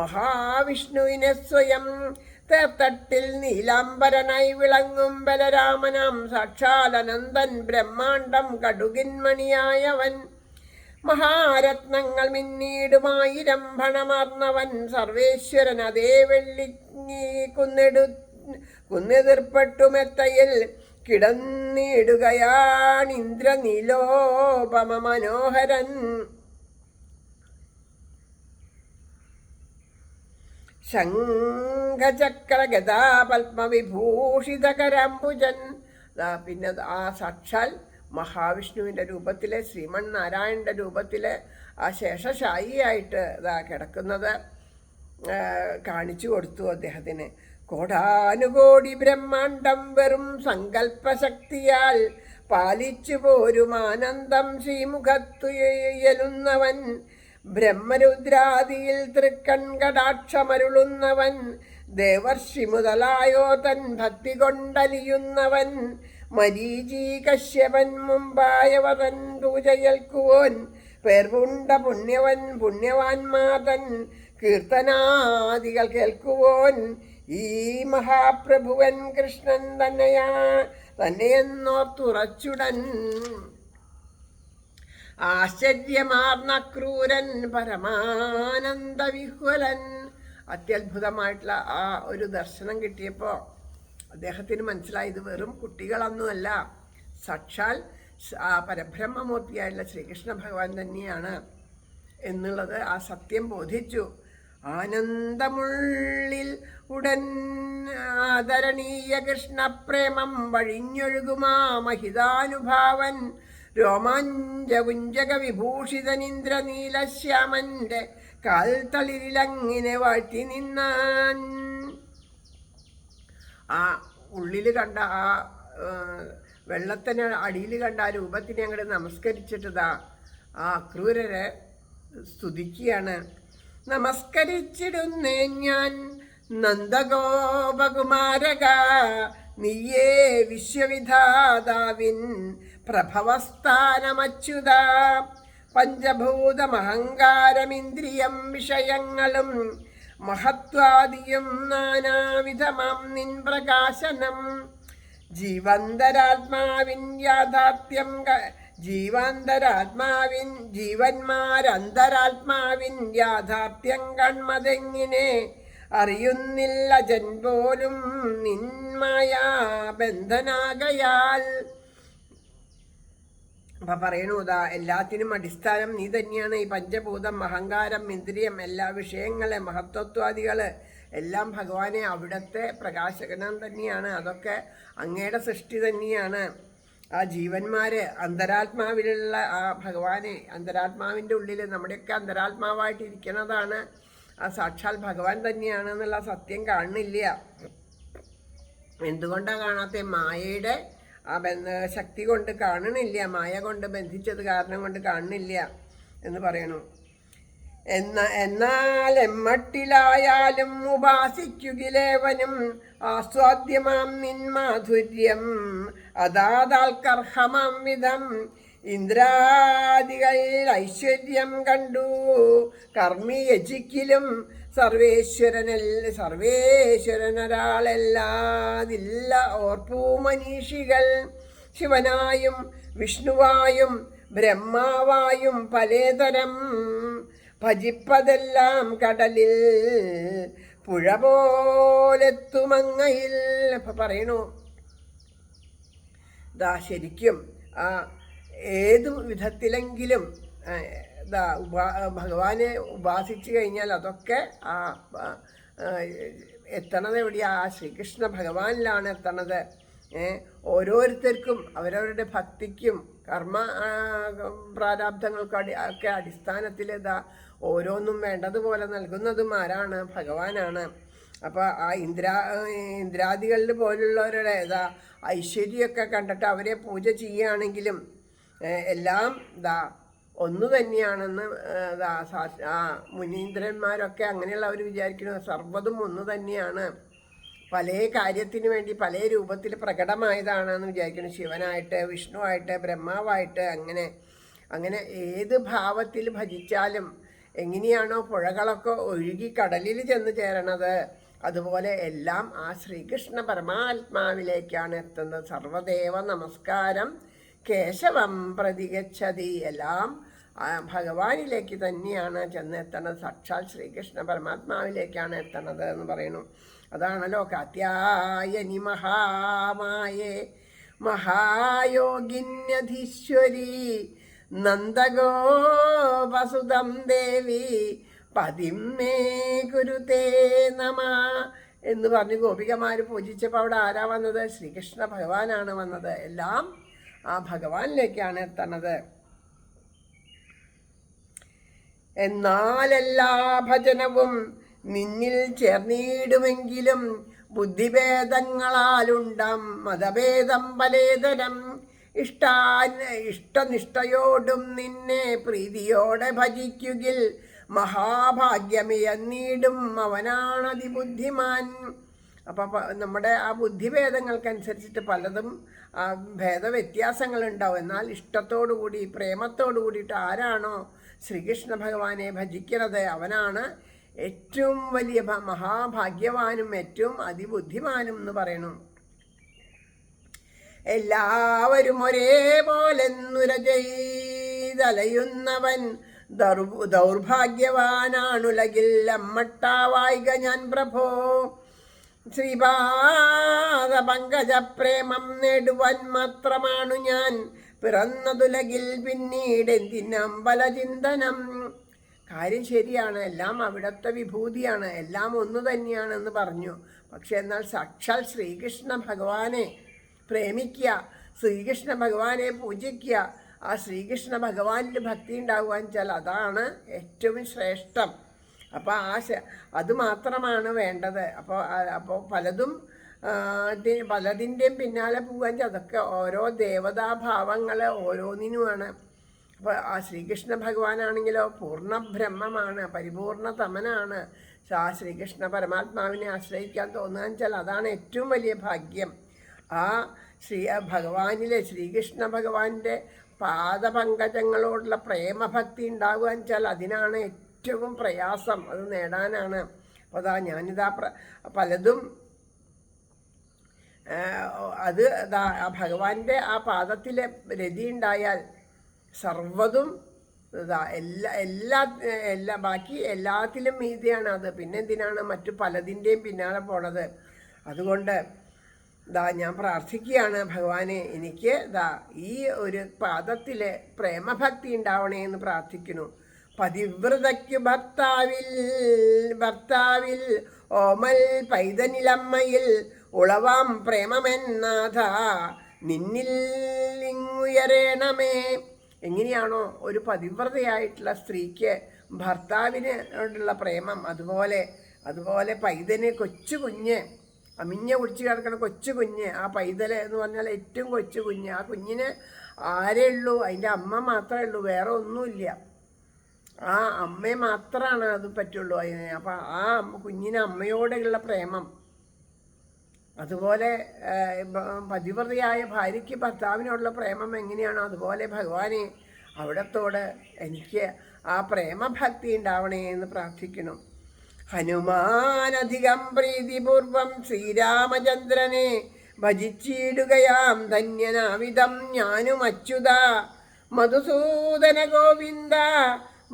മഹാവിഷ്ണുവിനെ സ്വയം തേർത്തട്ടിൽ നീലാംബരനായി വിളങ്ങും ബലരാമനാം സാക്ഷാൽ അനന്തൻ ബ്രഹ്മാണ്ടം കടുകിന്മണിയായവൻ മഹാരത്നങ്ങൾ മിന്നീടുമായിരം ഭണമാർന്നവൻ സർവേശ്വരൻ അതേ കുന്നെതിർപ്പെട്ടുമെത്തയിൽ കിടന്നിടുകയാണിന്ദ്രനീലോപമ മനോഹരൻ. ശംഖചക്ര ഗദാപത്മവിഭൂഷിതകരാംബുജൻ. പിന്നെ ആ സാക്ഷാൽ മഹാവിഷ്ണുവിൻ്റെ രൂപത്തിലെ ശ്രീമൻ നാരായണൻ്റെ രൂപത്തിലെ ആ ശേഷശായിയായിട്ട് കിടക്കുന്നത് കാണിച്ചു കൊടുത്തു അദ്ദേഹത്തിന്. കോടാനുകോടി ബ്രഹ്മാണ്ടം വെറും സങ്കല്പശക്തിയാൽ പാലിച്ചു പോരും ആനന്ദം ശ്രീമുഖത്തുയലുന്നവൻ ബ്രഹ്മരുദ്രാദിയിൽ തൃക്കൺകടാക്ഷമരുളുന്നവൻ ദേവർഷി മുതലായോ തൻ ഭക്തി കൊണ്ടലിയുന്നവൻ മരീചി കശ്യപൻ മുമ്പായവതൻ പൂജയൽക്കുവോൻ പേർപുണ്ട പുണ്യവാൻമാതൻ കീർത്തനാദികൾ കേൾക്കുവോൻ ഈ മഹാപ്രഭുവൻ കൃഷ്ണൻ തന്നെയെന്നോർത്തുറച്ചുടൻ. ആശ്ചര്യമാർന്ന ക്രൂരൻ പരമാനന്ദവിഹ്വലൻ. അത്യത്ഭുതമായിട്ടുള്ള ആ ഒരു ദർശനം കിട്ടിയപ്പോൾ അദ്ദേഹത്തിന് മനസ്സിലായി ഇത് വെറും കുട്ടികളൊന്നുമല്ല, സാക്ഷാൽ ആ പരബ്രഹ്മമൂർത്തിയായിട്ടുള്ള ശ്രീകൃഷ്ണ ഭഗവാൻ തന്നെയാണ് എന്നുള്ളത് ആ സത്യം ബോധിച്ചു. ആനന്ദമുള്ളിൽ ഉടൻ ആദരണീയ കൃഷ്ണപ്രേമം വഴിഞ്ഞൊഴുകുമാ മഹിതാനുഭാവൻ രോമാഞ്ചകുഞ്ചക വിഭൂഷിതനിന്ദ്രനീലശ്യാമന്റെ കാൽത്തളിരിലങ്ങിനെ വാഴ്ത്തി നിന്നാൻ. ആ ഉള്ളിൽ കണ്ട ആ വെള്ളത്തിന് അടിയിൽ കണ്ട ആ രൂപത്തിനെ അങ്ങോട്ട് നമസ്കരിച്ചിട്ടതാ ആ അക്രൂരരെ സ്തുതിക്കുകയാണ്. നമസ്കരിച്ചിടുന്നേ ഞാൻ നന്ദഗോപകുമാരക നീയേ വിശ്വവിധാതാവിൻ പ്രഭവസ്ഥാനമച്യുത പഞ്ചഭൂതമഹങ്കാരമിന്ദ്രിയം വിഷയങ്ങളും മഹത്വാദിയും നാനാവിധമാം നിൻ പ്രകാശനം ജീവന്മാരന്തരാത്മാവിൻ യാഥാർത്ഥ്യം കൺമതെങ്ങിനെ അറിയുന്നില്ല ജൻ പോലും നിന്മായാ ബന്ധനാകയാൽ. അപ്പൊ പറയണു എല്ലാത്തിനും അടിസ്ഥാനം നീ തന്നെയാണ്. ഈ പഞ്ചഭൂതം അഹങ്കാരം ഇന്ദ്രിയം എല്ലാ വിഷയങ്ങളെ മഹത്വത്വാദികള് എല്ലാം ഭഗവാനെ അവിടുത്തെ പ്രകാശകനം തന്നെയാണ്. അതൊക്കെ അങ്ങയുടെ സൃഷ്ടി തന്നെയാണ്. ആ ജീവന്മാര് അന്തരാത്മാവിലുള്ള ആ ഭഗവാനെ അന്തരാത്മാവിൻ്റെ ഉള്ളിൽ നമ്മുടെയൊക്കെ അന്തരാത്മാവായിട്ടിരിക്കുന്നതാണ് ആ സാക്ഷാൽ ഭഗവാൻ തന്നെയാണ് എന്നുള്ള സത്യം കാണുന്നില്ല. എന്തുകൊണ്ടാണ് കാണാത്ത? മായയുടെ ആ ശക്തി കൊണ്ട് കാണണില്ല, മായ കൊണ്ട് ബന്ധിച്ചത് കാരണം കൊണ്ട് കാണുന്നില്ല എന്ന് പറയണു. എന്നാൽ എമ്മട്ടിലായാലും ഉപാസിക്കുകിലേവനും ആസ്വാദ്യമാം നിൻ മാധുര്യം അതാതാൽക്കർഹമാം വിധം ഇന്ദ്രാദികൾ ഐശ്വര്യം കണ്ടു കർമ്മി യജിക്കിലും സർവേശ്വരനൊരാളല്ലാതില്ല ഓർപ്പൂ മനീഷികൾ. ശിവനായും വിഷ്ണുവായും ബ്രഹ്മാവായും പലേതരം ഭജിപ്പതെല്ലാം കടലിൽ പുഴ പോലെത്തുമങ്ങയിൽ. അപ്പൊ പറയണു ശരിക്കും ഏതു വിധത്തിലെങ്കിലും ഭഗവാനെ ഉപാസിച്ചു കഴിഞ്ഞാൽ അതൊക്കെ എത്തണത് എവിടെയാ? ശ്രീകൃഷ്ണ ഭഗവാനിലാണ് എത്തണത്. ഓരോരുത്തർക്കും അവരവരുടെ ഭക്തിക്കും കർമ്മ പ്രാരാബ്ധങ്ങൾക്കും ഒക്കെ അടിസ്ഥാനത്തിൽ ഓരോന്നും വേണ്ടതുപോലെ നൽകുന്നതും ആരാണ്? ഭഗവാനാണ്. അപ്പോൾ ആ ഇന്ദ്രാദികളിൽ പോലുള്ളവരുടെ ഐശ്വര്യമൊക്കെ കണ്ടിട്ട് അവരെ പൂജ ചെയ്യുകയാണെങ്കിലും എല്ലാം ഒന്നു തന്നെയാണെന്ന് മുനീന്ദ്രന്മാരൊക്കെ അങ്ങനെയുള്ളവർ വിചാരിക്കുന്നത് സർവ്വതും ഒന്ന് തന്നെയാണ്, പല കാര്യത്തിന് വേണ്ടി പല രൂപത്തിൽ പ്രകടമായതാണെന്ന് വിചാരിക്കുന്നു. ശിവനായിട്ട്, വിഷ്ണുവായിട്ട്, ബ്രഹ്മാവായിട്ട്, അങ്ങനെ ഏത് ഭാവത്തിൽ ഭജിച്ചാലും എങ്ങനെയാണോ പുഴകളൊക്കെ ഒഴുകി കടലിൽ ചെന്ന് ചേരണത്, അതുപോലെ എല്ലാം ആ ശ്രീകൃഷ്ണ പരമാത്മാവിലേക്കാണ് എത്തുന്നത്. സർവദേവ നമസ്കാരം കേശവം പ്രതിഗച്ഛതി. എല്ലാം ഭഗവാനിലേക്ക് തന്നെയാണ് ചെന്നെത്തണത്. സാക്ഷാൽ ശ്രീകൃഷ്ണ പരമാത്മാവിലേക്കാണ് എത്തണത് എന്ന് പറയുന്നു. അതാണല്ലോ കാത്യായനി മഹാമായേ മഹായോഗിന്യധീശ്വരി നന്ദഗോപസുതം ദേവി പതിമേ ഗുരുതേ നമ എന്ന് പറഞ്ഞ് ഗോപികമാർ പൂജിച്ചപ്പോൾ അവിടെ ആരാ വന്നത്? ശ്രീകൃഷ്ണ ഭഗവാനാണ് വന്നത്. എല്ലാം ആ ഭഗവാനിലേക്കാണ് എത്തണത്. എന്നാലെല്ലാ ഭജനവും നിന്നിൽ ചേർന്നിടുമെങ്കിലും ബുദ്ധിഭേദങ്ങളാലുണ്ടാം മതഭേദം പലേതരം. ഇഷ്ടനിഷ്ഠയോടും നിന്നെ പ്രീതിയോടെ ഭജിക്കുകിൽ മഹാഭാഗ്യമേന്നീടും അവനാണതിബുദ്ധിമാൻ. അപ്പം നമ്മുടെ ആ ബുദ്ധിഭേദങ്ങൾക്കനുസരിച്ചിട്ട് പലതും ഭേദവ്യത്യാസങ്ങളുണ്ടാവും. എന്നാൽ ഇഷ്ടത്തോടു കൂടി പ്രേമത്തോടു കൂടിയിട്ട് ആരാണോ ശ്രീകൃഷ്ണ ഭഗവാനെ ഭജിക്കുന്നത് അവനാണ് ഏറ്റവും വലിയ മഹാഭാഗ്യവാനും ഏറ്റവും അതിബുദ്ധിമാനും എന്ന് പറയണു. എല്ലാവരും ഒരേപോലെ നുര ചെയ്തലയുന്നവൻ ദൗർഭാഗ്യവാനാണുലകിൽ അമ്മട്ടാവായിക ഞാൻ പ്രഭോ. ശ്രീപാദ പങ്കജ പ്രേമം നേടുവാൻ മാത്രമാണു ഞാൻ പിറന്നതുലകിൽ പിന്നീട് എന്തിനമ്പലചിന്തനം. കാര്യം ശരിയാണ്, എല്ലാം അവിടുത്തെ വിഭൂതിയാണ്, എല്ലാം ഒന്നു തന്നെയാണെന്ന് പറഞ്ഞു. പക്ഷെ എന്നാൽ സാക്ഷാൽ ശ്രീകൃഷ്ണ ഭഗവാനെ പ്രേമിക്കുക, ശ്രീകൃഷ്ണ ഭഗവാനെ പൂജിക്കുക, ആ ശ്രീകൃഷ്ണ ഭഗവാനിൽ ഭക്തി ഉണ്ടാകുവാൻ വെച്ചാൽ അതാണ് ഏറ്റവും ശ്രേഷ്ഠം. അപ്പോൾ അത് മാത്രമാണ് വേണ്ടത്. അപ്പോൾ പലതിൻ്റെയും പിന്നാലെ പോകാൻ വെച്ചാൽ അതൊക്കെ ഓരോ ദേവതാഭാവങ്ങൾ ഓരോന്നിനുമാണ്. അപ്പോൾ ആ ശ്രീകൃഷ്ണ ഭഗവാനാണെങ്കിലോ പൂർണ്ണ ബ്രഹ്മമാണ്, പരിപൂർണതമനാണ്. ആ ശ്രീകൃഷ്ണ പരമാത്മാവിനെ ആശ്രയിക്കാൻ തോന്നുക വെച്ചാൽ അതാണ് ഏറ്റവും വലിയ ഭാഗ്യം. ആ ഭഗവാനിലെ ശ്രീകൃഷ്ണ ഭഗവാന്റെ പാദപങ്കജങ്ങളോടുള്ള പ്രേമഭക്തി ഉണ്ടാകുക വെച്ചാൽ അതിനാണ് ഏറ്റവും പ്രയാസം, അത് നേടാനാണ്. അപ്പോൾ ഞാനിതാ പലതും അത് ഭഗവാന്റെ ആ പാദത്തിലെ രതി ഉണ്ടായാൽ സർവ്വതും ബാക്കി എല്ലാത്തിലും മീതിയാണ് അത്. പിന്നെ എന്തിനാണ് മറ്റു പലതിൻ്റെയും പിന്നാലെ പോണത്? അതുകൊണ്ട് ഞാൻ പ്രാർത്ഥിക്കുകയാണ്, ഭഗവാനെ എനിക്ക് ഈ ഒരു പാദത്തിലെ പ്രേമഭക്തി ഉണ്ടാവണേ എന്ന് പ്രാർത്ഥിക്കുന്നു. പതിവ്രതയ്ക്കു ഭർത്താവിൽ ഓമൽ പൈതനിലമ്മയിൽ ഉളവാം പ്രേമമെന്നാഥ നിന്നിൽ ഇങ്ങുയരേണമേ. എങ്ങനെയാണോ ഒരു പതിവ്രതയായിട്ടുള്ള സ്ത്രീക്ക് ഭർത്താവിനോടുള്ള പ്രേമം, അതുപോലെ പൈതന് കൊച്ചു കുഞ്ഞ്, അമിഞ്ഞ കുടിച്ച് കിടക്കുന്ന കൊച്ചു കുഞ്ഞ്, ആ പൈതല് എന്ന് പറഞ്ഞാൽ ഏറ്റവും കൊച്ചു കുഞ്ഞ്, ആ കുഞ്ഞിന് ആരേ ഉള്ളൂ? അതിൻ്റെ അമ്മ മാത്രമേ ഉള്ളൂ, വേറെ ഒന്നുമില്ല. ആ അമ്മയെ മാത്രമാണ് അത് പറ്റുള്ളൂ അതിന്. അപ്പം ആ കുഞ്ഞിന് അമ്മയോടുള്ള പ്രേമം, അതുപോലെ പതിവ്രതയായ ഭാര്യയ്ക്ക് ഭർത്താവിനോടുള്ള പ്രേമം എങ്ങനെയാണോ അതുപോലെ ഭഗവാനെ അവിടത്തോട് എനിക്ക് ആ പ്രേമഭക്തി ഉണ്ടാവണേ എന്ന് പ്രാർത്ഥിക്കണം. ഹനുമാനധികം പ്രീതിപൂർവം ശ്രീരാമചന്ദ്രനെ ഭജിച്ചിടുകയാം ധന്യനാവിധം ഞാനും അച്യുത മധുസൂദന ഗോവിന്ദ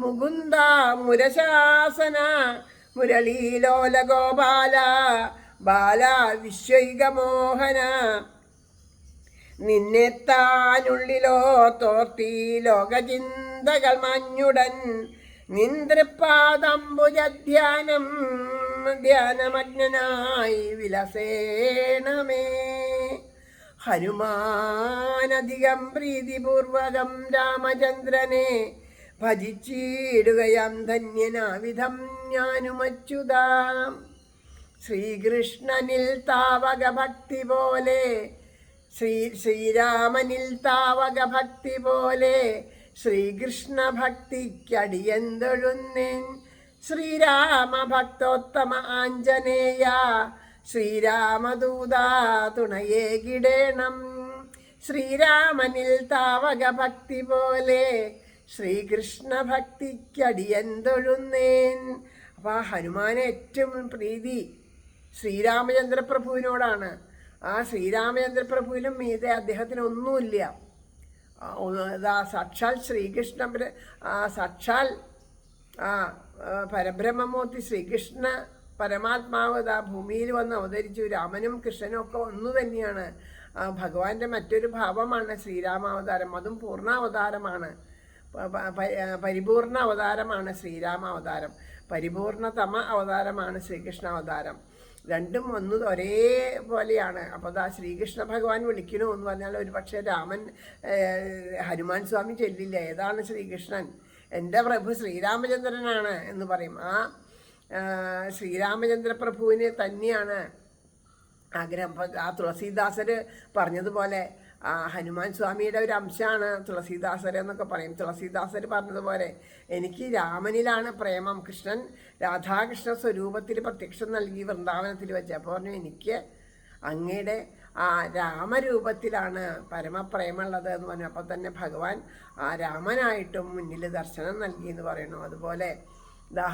മുകുന്ദ മുരശാസന മുരളീലോല ഗോപാല ബാല വിശ്വൈകമോഹന. നിന്നെത്താനുള്ളിലോ തോർത്തി ലോകചിന്തകൾ മഞ്ഞുടൻ നിന്ദ്രപാദംബുജധ്യാനം ധ്യാനമഗ്നനായി വിലസേണമേ. ഹനുമാനധികം പ്രീതിപൂർവകം രാമചന്ദ്രനെ ഭജിച്ചിടുകയാം ധന്യനാവിധം ഞാനുമച്യുതാം. ശ്രീകൃഷ്ണനിൽ താവക ഭക്തി പോലെ ശ്രീരാമനിൽ താവക ഭക്തി പോലെ ശ്രീകൃഷ്ണ ഭക്തിക്കടിയന്തൊഴുന്നേൻ. ശ്രീരാമ ഭക്തോത്തമ ആഞ്ജനേയ ശ്രീരാമദൂത തുണയേകിടേണം. ശ്രീരാമനിൽ താവക ഭക്തി പോലെ ശ്രീകൃഷ്ണ ഭക്തിക്കടിയന്തൊഴുന്നേൻ. അപ്പോൾ ആ ഹനുമാനെ ഏറ്റവും പ്രീതി ശ്രീരാമചന്ദ്രപ്രഭുവിനോടാണ്. ആ ശ്രീരാമചന്ദ്രപ്രഭുവിനും മീതെ അദ്ദേഹത്തിന് ഒന്നുമില്ല. സാക്ഷാൽ ശ്രീകൃഷ്ണ സാക്ഷാൽ പരബ്രഹ്മമൂർത്തി ശ്രീകൃഷ്ണ പരമാത്മാവ് ഭൂമിയിൽ വന്ന് അവതരിച്ചു. രാമനും കൃഷ്ണനും ഒക്കെ ഒന്നു തന്നെയാണ്. ഭഗവാന്റെ മറ്റൊരു ഭാവമാണ് ശ്രീരാമാവതാരം. അതും പൂർണ്ണാവതാരമാണ്, പരിപൂർണ അവതാരമാണ് ശ്രീരാമാവതാരം. പരിപൂർണതമ അവതാരമാണ് ശ്രീകൃഷ്ണ അവതാരം. രണ്ടും ഒരേപോലെയാണ്. അപ്പോൾ ശ്രീകൃഷ്ണ ഭഗവാൻ വിളിക്കണു എന്ന് പറഞ്ഞാൽ ഒരു പക്ഷേ ഹനുമാൻ സ്വാമി ചൊല്ലില്ല, ഏതാണ് ശ്രീകൃഷ്ണൻ, എൻ്റെ പ്രഭു ശ്രീരാമചന്ദ്രനാണ് എന്ന് പറയും. ആ ശ്രീരാമചന്ദ്ര പ്രഭുവിനെ തന്നെയാണ് ആഗ്രഹം. ആ തുളസീദാസർ പറഞ്ഞതുപോലെ ഹനുമാൻ സ്വാമിയുടെ ഒരു അംശമാണ് തുളസീദാസർ എന്നൊക്കെ പറയും. തുളസീദാസർ പറഞ്ഞതുപോലെ എനിക്ക് രാമനിലാണ് പ്രേമം. കൃഷ്ണൻ രാധാകൃഷ്ണ സ്വരൂപത്തിൽ പ്രത്യക്ഷം നൽകി വൃന്ദാവനത്തിൽ വെച്ച്. അപ്പോൾ പറഞ്ഞു എനിക്ക് അങ്ങയുടെ ആ രാമരൂപത്തിലാണ് പരമപ്രേമുള്ളത് എന്ന് പറഞ്ഞു. അപ്പോൾ തന്നെ ഭഗവാൻ ആ രാമനായിട്ടും മുന്നിൽ ദർശനം നൽകി എന്ന് പറയുന്നു. അതുപോലെ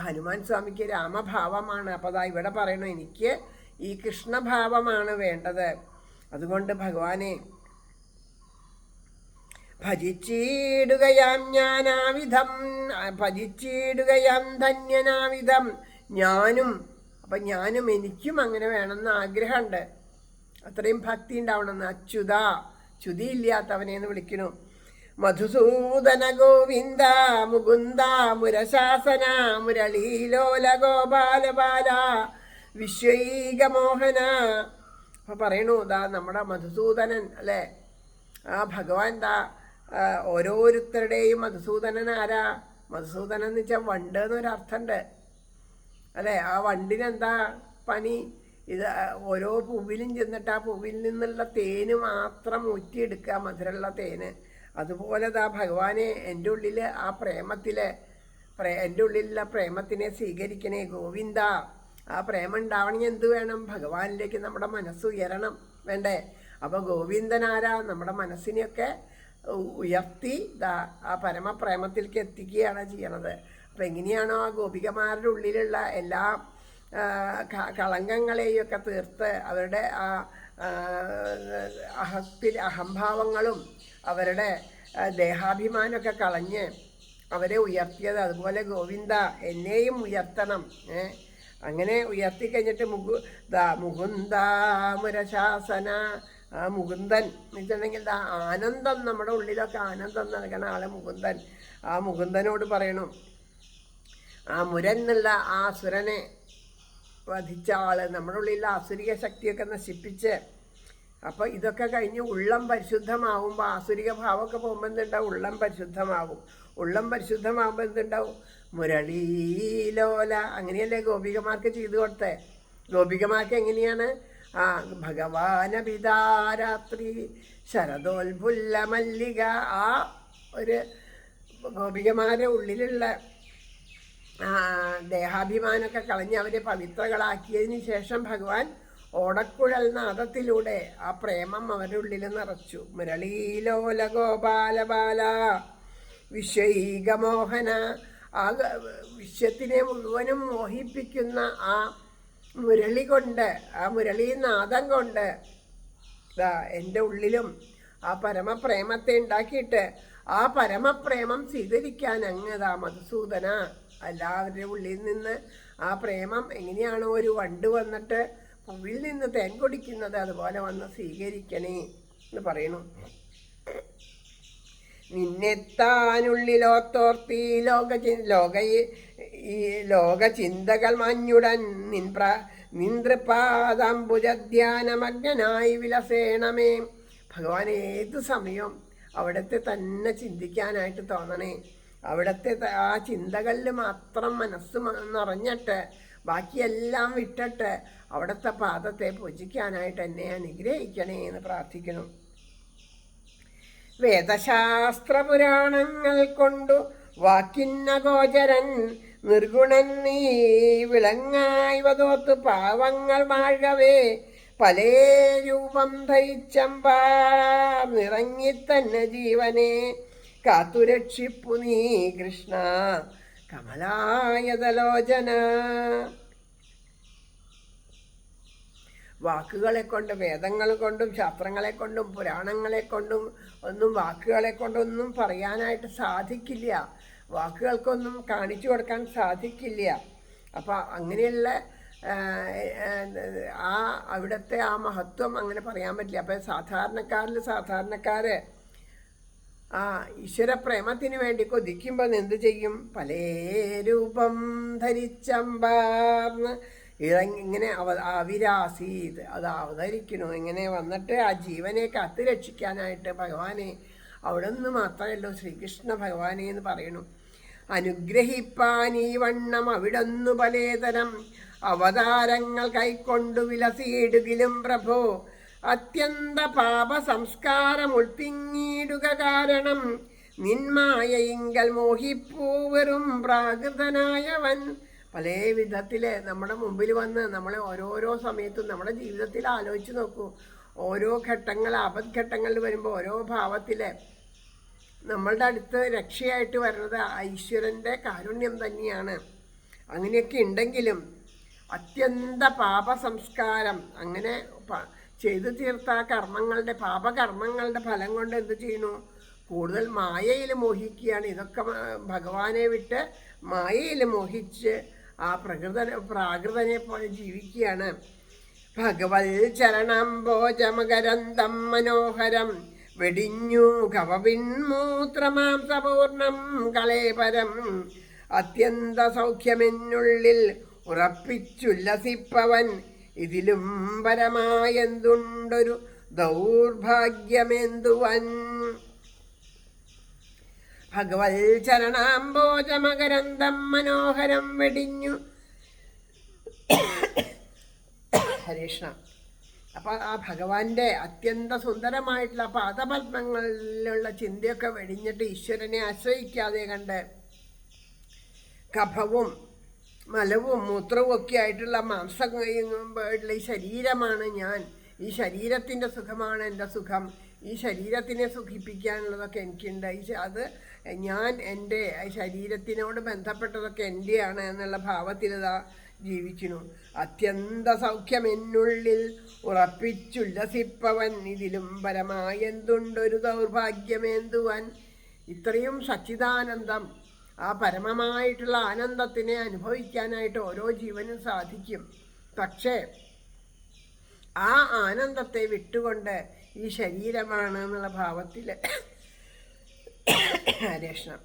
ഹനുമാൻ സ്വാമിക്ക് രാമഭാവമാണ്. അപ്പോൾ ഇവിടെ പറയണു എനിക്ക് ഈ കൃഷ്ണഭാവമാണ് വേണ്ടത്. അതുകൊണ്ട് ഭഗവാനെ ഭജിച്ചിടുകയാം ഞാനാവിധം, ഭജിച്ചിടുകയാം ധന്യനാവിധം ഞാനും. അപ്പം ഞാനും എനിക്കും അങ്ങനെ വേണമെന്ന് ആഗ്രഹമുണ്ട്. അത്രയും ഭക്തി ഉണ്ടാവണമെന്ന്. അച്യുത ച്യുതിയില്ലാത്തവനെന്ന് വിളിക്കണു. മധുസൂദന ഗോവിന്ദ മുകുന്ദ മുരശാസന മുരളീലോല ഗോപാല ബാല വിശ്വൈകമോഹന. അപ്പം പറയണു നമ്മുടെ മധുസൂദനൻ അല്ലേ, ആ ഭഗവാൻ ഓരോരുത്തരുടെയും മധുസൂദനൻ ആരാ? മധുസൂദനൻ എന്ന് വെച്ചാൽ വണ്ട് എന്നൊരർത്ഥമുണ്ട് അല്ലേ. ആ വണ്ടിനെന്താ പണി? ഇത് ഓരോ പൂവിലും ചെന്നിട്ട് ആ പൂവിൽ നിന്നുള്ള തേന് മാത്രം ഊറ്റിയെടുക്കുക, മധുരമുള്ള തേന്. അതുപോലെ ഭഗവാനെ എൻ്റെ ഉള്ളിൽ ആ എൻ്റെ ഉള്ളിലുള്ള പ്രേമത്തിനെ സ്വീകരിക്കണേ ഗോവിന്ദ. ആ പ്രേമം ഉണ്ടാവണമെങ്കിൽ എന്ത് വേണം? ഭഗവാനിലേക്ക് നമ്മുടെ മനസ്സ് ഉയരണം വേണ്ടേ? അപ്പോൾ ഗോവിന്ദനാരാ? നമ്മുടെ മനസ്സിനെയൊക്കെ ഉയർത്തി ആ പരമപ്രേമത്തിലേക്ക് എത്തിക്കുകയാണ് ചെയ്യണത്. അപ്പം എങ്ങനെയാണോ ആ ഗോപികമാരുടെ ഉള്ളിലുള്ള എല്ലാ കളങ്കങ്ങളെയൊക്കെ തീർത്ത് അവരുടെ ആ അഹംഭാവങ്ങളും അവരുടെ ദേഹാഭിമാനമൊക്കെ കളഞ്ഞ് അവരെ ഉയർത്തിയത്, അതുപോലെ ഗോവിന്ദ എന്നെയും ഉയർത്തണം. അങ്ങനെ ഉയർത്തിക്കഴിഞ്ഞിട്ട് മുകുന്ദ മുരശാസന. ആ മുകുന്ദൻ എന്ന് വെച്ചിട്ടുണ്ടെങ്കിൽ ആനന്ദം, നമ്മുടെ ഉള്ളിലൊക്കെ ആനന്ദം നൽകണ ആള് മുകുന്ദൻ. ആ മുകുന്ദനോട് പറയണു, ആ മുരൻ എന്നുള്ള ആ അസുരനെ വധിച്ച ആള് നമ്മുടെ ഉള്ളിലുള്ള ആസുരിക ശക്തിയൊക്കെ നശിപ്പിച്ച്. അപ്പോൾ ഇതൊക്കെ കഴിഞ്ഞ് ഉള്ളം പരിശുദ്ധമാവുമ്പോൾ ആസുരിക ഭാവമൊക്കെ പോകുമ്പോൾ എന്തുണ്ടാവും? ഉള്ളം പരിശുദ്ധമാവും. ഉള്ളം പരിശുദ്ധമാകുമ്പോൾ എന്തുണ്ടാവും? മുരളീലോല. അങ്ങനെയല്ലേ ഗോപികമാർക്ക് ചെയ്തു കൊടുത്തേ. ഗോപികമാർക്ക് എങ്ങനെയാണ്? ആ ഭഗവാന പിതാരാത്രി ശരദോൽഫുല്ല മല്ലിക. ആ ഒരു ഗോപികമാരുടെ ഉള്ളിലുള്ള ദേഹാഭിമാനമൊക്കെ കളഞ്ഞ് അവരെ പവിത്രകളാക്കിയതിന് ശേഷം ഭഗവാൻ ഓടക്കുഴൽ നാദത്തിലൂടെ ആ പ്രേമം അവരുടെ ഉള്ളിൽ നിറച്ചു. മുരളീലോല ഗോപാല ബാല വിശ്വൈകമോഹന. ആ ആ വിശ്വത്തിനെ മുഴുവനും മോഹിപ്പിക്കുന്ന ആ മുരളി കൊണ്ട്, ആ മുരളീനാദം കൊണ്ട് എൻ്റെ ഉള്ളിലും ആ പരമപ്രേമത്തെ ഉണ്ടാക്കിയിട്ട് ആ പരമപ്രേമം സ്വീകരിക്കാൻ അങ്ങതാ മധുസൂദന. എല്ലാവരുടെ ഉള്ളിൽ നിന്ന് ആ പ്രേമം എങ്ങനെയാണോ ഒരു വണ്ട് വന്നിട്ട് പൂവിൽ നിന്ന് തേൻ കുടിക്കുന്നത് അതുപോലെ വന്ന് സ്വീകരിക്കണേ എന്ന് പറയണു. നിന്നെത്താനുള്ളിലോത്തോർത്തി ലോകചിന്തകൾ മാഞ്ഞുടൻ നിന്തൃപാദാംബുജധ്യാനമഗ്നായി വിലസേണമേ. ഭഗവാൻ ഏത് സമയം അവിടുത്തെ തന്നെ ചിന്തിക്കാനായിട്ട് തോന്നണേ. അവിടുത്തെ ആ ചിന്തകളിൽ മാത്രം മനസ്സ് നിറഞ്ഞിട്ട് ബാക്കിയെല്ലാം വിട്ടിട്ട് അവിടുത്തെ പാദത്തെ പൂജിക്കാനായിട്ട് എന്നെ അനുഗ്രഹിക്കണേ എന്ന് പ്രാർത്ഥിക്കണം. വേദശാസ്ത്രപുരാണങ്ങൾ കൊണ്ടു വാക്കിന്നഗോചരൻ നിർഗുണൻ നീ വിളങ്ങായി വതോത്ത് പാവങ്ങൾ വാഴവേ പലേ രൂപം ധരിച്ചമ്പാ നിറങ്ങിത്തന്നെ ജീവനെ കാത്തുരക്ഷിപ്പു നീ കൃഷ്ണ കമലായതലോചന. വാക്കുകളെ കൊണ്ട്, വേദങ്ങൾ കൊണ്ടും ശാസ്ത്രങ്ങളെ കൊണ്ടും പുരാണങ്ങളെ കൊണ്ടും ഒന്നും വാക്കുകളെ കൊണ്ടൊന്നും പറയാനായിട്ട് സാധിക്കില്ല. വാക്കുകൾക്കൊന്നും കാണിച്ചു കൊടുക്കാൻ സാധിക്കില്ല. അപ്പം അങ്ങനെയുള്ള ആ അവിടുത്തെ ആ മഹത്വം അങ്ങനെ പറയാൻ പറ്റില്ല. അപ്പം സാധാരണക്കാർ ആ ഈശ്വര പ്രേമത്തിന് വേണ്ടി കൊതിക്കുമ്പോൾ എന്ത് ചെയ്യും? പലേ രൂപം ധരിച്ചമ്പാർന്ന് ഇങ്ങനെ അവിരാസീത് അത് അവതരിക്കണു. ഇങ്ങനെ വന്നിട്ട് ആ ജീവനെ കാത്തു രക്ഷിക്കാനായിട്ട് ഭഗവാനെ അവിടെ നിന്ന് മാത്രമല്ലോ ശ്രീകൃഷ്ണ ഭഗവാനെ എന്ന് പറയണു. അനുഗ്രഹിപ്പാൻ ഈ വണ്ണം അവിടൊന്നു പലേതരം അവതാരങ്ങൾ കൈക്കൊണ്ടു വിലസിയിടുകിലും പ്രഭോ അത്യന്ത പാപ സംസ്കാരം ഉൾപ്പിങ്ങിയിടുക കാരണം നിന്മായയിങ്കൽ മോഹിപ്പൂവരും പ്രാകൃതനായവൻ. പല വിധത്തിൽ നമ്മുടെ മുമ്പിൽ വന്ന് നമ്മളെ ഓരോരോ സമയത്തും നമ്മുടെ ജീവിതത്തിൽ ആലോചിച്ച് നോക്കൂ. ഓരോ ഘട്ടങ്ങൾ ആപത്ഘട്ടങ്ങളിൽ വരുമ്പോൾ ഓരോ ഭാവത്തിൽ നമ്മളുടെ അടുത്ത് രക്ഷയായിട്ട് വരുന്നത് ഈശ്വരൻ്റെ കാരുണ്യം തന്നെയാണ്. അങ്ങനെയൊക്കെ ഉണ്ടെങ്കിലും അത്യന്ത പാപ സംസ്കാരം അങ്ങനെ ചെയ്തു തീർത്ത കർമ്മങ്ങളുടെ പാപകർമ്മങ്ങളുടെ ഫലം കൊണ്ട് എന്ത് ചെയ്യുന്നു? കൂടുതൽ മായയിൽ മോഹിക്കുകയാണ്. ഇതൊക്കെ ഭഗവാനെ വിട്ട് മായയിൽ മോഹിച്ച് ആ പ്രാകൃതനെ പോലെ ജീവിക്കുകയാണ്. ഭഗവത് ചരണംബോജമകരന്തം മനോഹരം വെടിഞ്ഞു കവപിന്മൂത്രമാംസപൂർണം കളേപരം അത്യന്ത സൗഖ്യമെന്നുള്ളിൽ ഉറപ്പിച്ചുല്ലസിപ്പവൻ ഇതിലും പരമായെന്തുണ്ടൊരു ദൗർഭാഗ്യമെന്തുവൻ. ഭഗവത് ചരണാംബോജമകരന്തം മനോഹരം വെടിഞ്ഞു. ഹരേഷ്ണ. അപ്പം ആ ഭഗവാന്റെ അത്യന്ത സുന്ദരമായിട്ടുള്ള പാദപത്മങ്ങളിലുള്ള ചിന്തയൊക്കെ വെടിഞ്ഞിട്ട് ഈശ്വരനെ ആശ്രയിക്കാതെ കണ്ട് കഫവും മലവും മൂത്രവും ഒക്കെ ആയിട്ടുള്ള മാംസമുള്ള ഈ ശരീരമാണ് ഞാൻ, ഈ ശരീരത്തിൻ്റെ സുഖമാണ് എൻ്റെ സുഖം, ഈ ശരീരത്തിനെ സുഖിപ്പിക്കാനുള്ളതൊക്കെ എനിക്കുണ്ട്, അത് ഞാൻ എൻ്റെ ശരീരത്തിനോട് ബന്ധപ്പെട്ടതൊക്കെ എൻ്റെയാണ് എന്നുള്ള ഭാവത്തിലിതാ ജീവിക്കുന്നു. അത്യന്ത സൗഖ്യം എന്നുള്ളിൽ ഉറപ്പിച്ചുല്ലസിപ്പവൻ ഇതിലും പരമായെന്തുണ്ടൊരു ദൗർഭാഗ്യമേന്തുവൻ. ഇത്രയും സച്ചിദാനന്ദം, ആ പരമമായിട്ടുള്ള ആനന്ദത്തിനെ അനുഭവിക്കാനായിട്ട് ഓരോ ജീവനും സാധിക്കും. പക്ഷേ ആ ആനന്ദത്തെ വിട്ടുകൊണ്ട് ഈ ശരീരമാണ് എന്നുള്ള ഭാവത്തിൽ രക്ഷണം,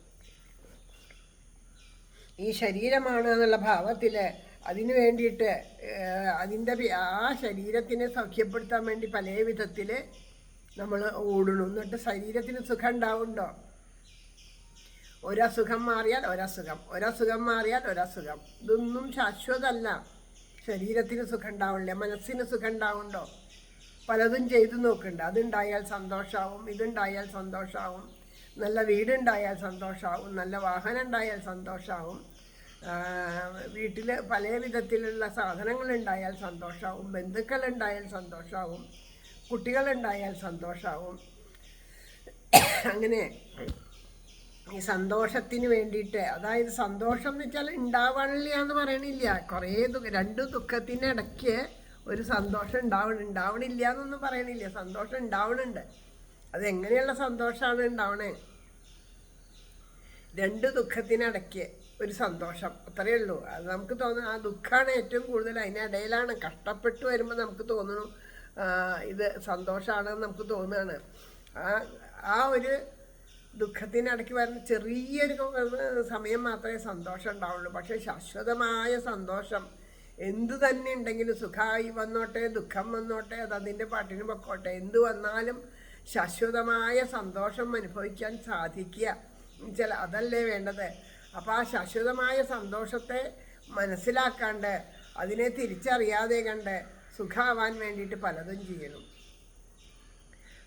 ഈ ശരീരമാണ് എന്നുള്ള ഭാവത്തിൽ അതിന് വേണ്ടിയിട്ട് അതിൻ്റെ ആ ശരീരത്തിനെ സൗഖ്യപ്പെടുത്താൻ വേണ്ടി പല വിധത്തിൽ നമ്മൾ ഓടണം. എന്നിട്ട് ശരീരത്തിന് സുഖം ഉണ്ടാവുന്നുണ്ടോ? ഒരസുഖം മാറിയാൽ ഒരസുഖം മാറിയാൽ ഒരസുഖം. ഇതൊന്നും ശാശ്വതമല്ല. ശരീരത്തിന് സുഖം ഉണ്ടാവില്ല, മനസ്സിന് സുഖം ഉണ്ടാവുന്നുണ്ടോ? പലതും ചെയ്തു നോക്കുന്നുണ്ട്. അതുണ്ടായാൽ സന്തോഷമാവും, ഇതുണ്ടായാൽ സന്തോഷമാവും, നല്ല വീടുണ്ടായാൽ സന്തോഷമാവും, നല്ല വാഹനം ഉണ്ടായാൽ സന്തോഷമാവും, വീട്ടിൽ പല വിധത്തിലുള്ള സാധനങ്ങളുണ്ടായാൽ സന്തോഷമാവും, ബന്ധുക്കളുണ്ടായാൽ സന്തോഷമാവും, കുട്ടികളുണ്ടായാൽ സന്തോഷമാവും. അങ്ങനെ ഈ സന്തോഷത്തിന് വേണ്ടിയിട്ട്, അതായത് സന്തോഷം എന്ന് വെച്ചാൽ ഉണ്ടാവണില്ല എന്ന് പറയണില്ല, കുറേ രണ്ട് ദുഃഖത്തിനിടയ്ക്ക് ഒരു സന്തോഷം ഉണ്ടാവണില്ല എന്നൊന്നും പറയണില്ല, സന്തോഷം ഉണ്ടാവണുണ്ട്. അതെങ്ങനെയുള്ള സന്തോഷമാണ് ഉണ്ടാവണേ? രണ്ട് ദുഃഖത്തിനിടയ്ക്ക് ഒരു സന്തോഷം, അത്രയേ ഉള്ളൂ. അത് നമുക്ക് തോന്നുന്നു ആ ദുഃഖമാണ് ഏറ്റവും കൂടുതൽ, അതിനിടയിലാണ് കഷ്ടപ്പെട്ട് വരുമ്പോൾ നമുക്ക് തോന്നുന്നു ഇത് സന്തോഷമാണെന്ന് നമുക്ക് തോന്നുകയാണ്. ആ ഒരു ദുഃഖത്തിനിടയ്ക്ക് വരുന്ന ചെറിയൊരു സമയം മാത്രമേ സന്തോഷം ഉണ്ടാവുള്ളൂ. പക്ഷേ ശാശ്വതമായ സന്തോഷം എന്തു തന്നെ ഉണ്ടെങ്കിലും, സുഖമായി വന്നോട്ടെ ദുഃഖം വന്നോട്ടെ, അത് അതിൻ്റെ പാട്ടിന് പൊക്കോട്ടെ, എന്തു വന്നാലും ശാശ്വതമായ സന്തോഷം അനുഭവിക്കാൻ സാധിക്കുക എന്നുവെച്ചാൽ അതല്ലേ വേണ്ടത്. അപ്പോൾ ആ ശാശ്വതമായ സന്തോഷത്തെ മനസ്സിലാക്കാണ്ട്, അതിനെ തിരിച്ചറിയാതെ കണ്ട് സുഖമാവാൻ വേണ്ടിയിട്ട് പലതും ചെയ്യണം.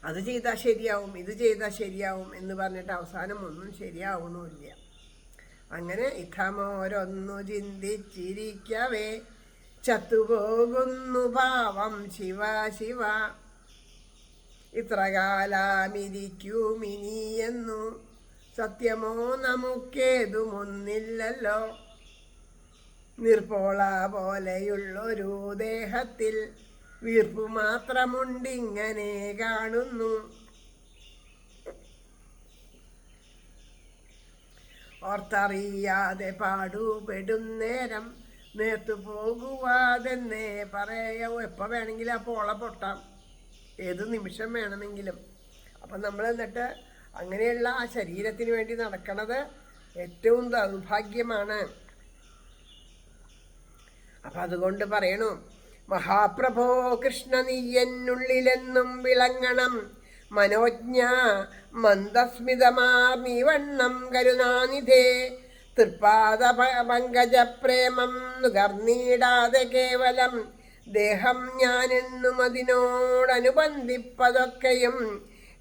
അത് ചെയ്താൽ ശരിയാവും, ഇത് ചെയ്താൽ ശരിയാവും എന്ന് പറഞ്ഞിട്ട് അവസാനം ഒന്നും ശരിയാവണമില്ല. അങ്ങനെ ഇത്തമോരൊന്നു ചിന്തിച്ചിരിക്കവേ ചത്തുപോകുന്നു ഭാവം ശിവ ശിവ. ഇത്രകാലമിരിക്കുമിനിയെന്നു സത്യമോ നമുക്കേതുമൊന്നില്ലല്ലോ. നിർപ്പോള പോലെയുള്ളൊരു ദേഹത്തിൽ വീർപ്പു മാത്രമുണ്ടിങ്ങനെ കാണുന്നു. ഓർത്തറിയാതെ പാടുപെടും നേരം നേർത്തു പോകുവാതെന്നേ പറയോ. എപ്പോൾ വേണമെങ്കിലും ആ പോള പൊട്ടാം, ഏത് നിമിഷം വേണമെങ്കിലും. അപ്പം നമ്മൾ എന്നിട്ട് അങ്ങനെയുള്ള ആ ശരീരത്തിന് വേണ്ടി നടക്കണത് ഏറ്റവും ദൗർഭാഗ്യമാണ്. അപ്പം അതുകൊണ്ട് പറയണു, മഹാപ്രഭോ കൃഷ്ണ നീയെന്നുള്ളിലെന്നും വിളങ്ങണം. മനോജ്ഞ മന്ദസ്മിതമാർ നീവണ്ണം കരുണാനിധേ. തൃപ്പാദ പങ്കജപ്രേമം നുകർന്നീടാതെ കേവലം ദേഹം ഞാനെന്നും അതിനോടനുബന്ധിപ്പതൊക്കെയും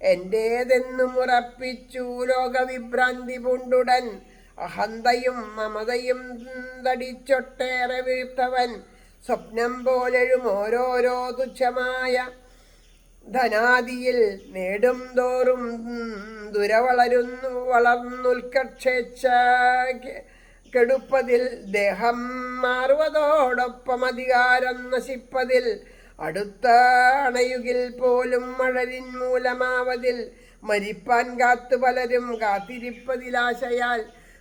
എൻ്റേതെന്നും ഉറപ്പിച്ചു ലോകവിഭ്രാന്തി പൂണ്ടുടൻ. അഹന്തയും മമതയും തടിച്ചൊട്ടേറെ വീഴ്ത്തവൻ സ്വപ്നം പോലെഴും ഓരോരോ തുച്ഛമായ ധനാദിയിൽ നേടും തോറും വളർന്നുൽക്കക്ഷേച്ഛ കെടുപ്പതിൽ ദേഹം മാറുവതോടൊപ്പം അധികാരം നശിപ്പതിൽ അടുത്ത അണയുകിൽ പോലും മഴലിൻ മൂലമാവതിൽ മരിപ്പാൻ കാത്തു പലരും കാത്തിരിപ്പതിലാശയാൽ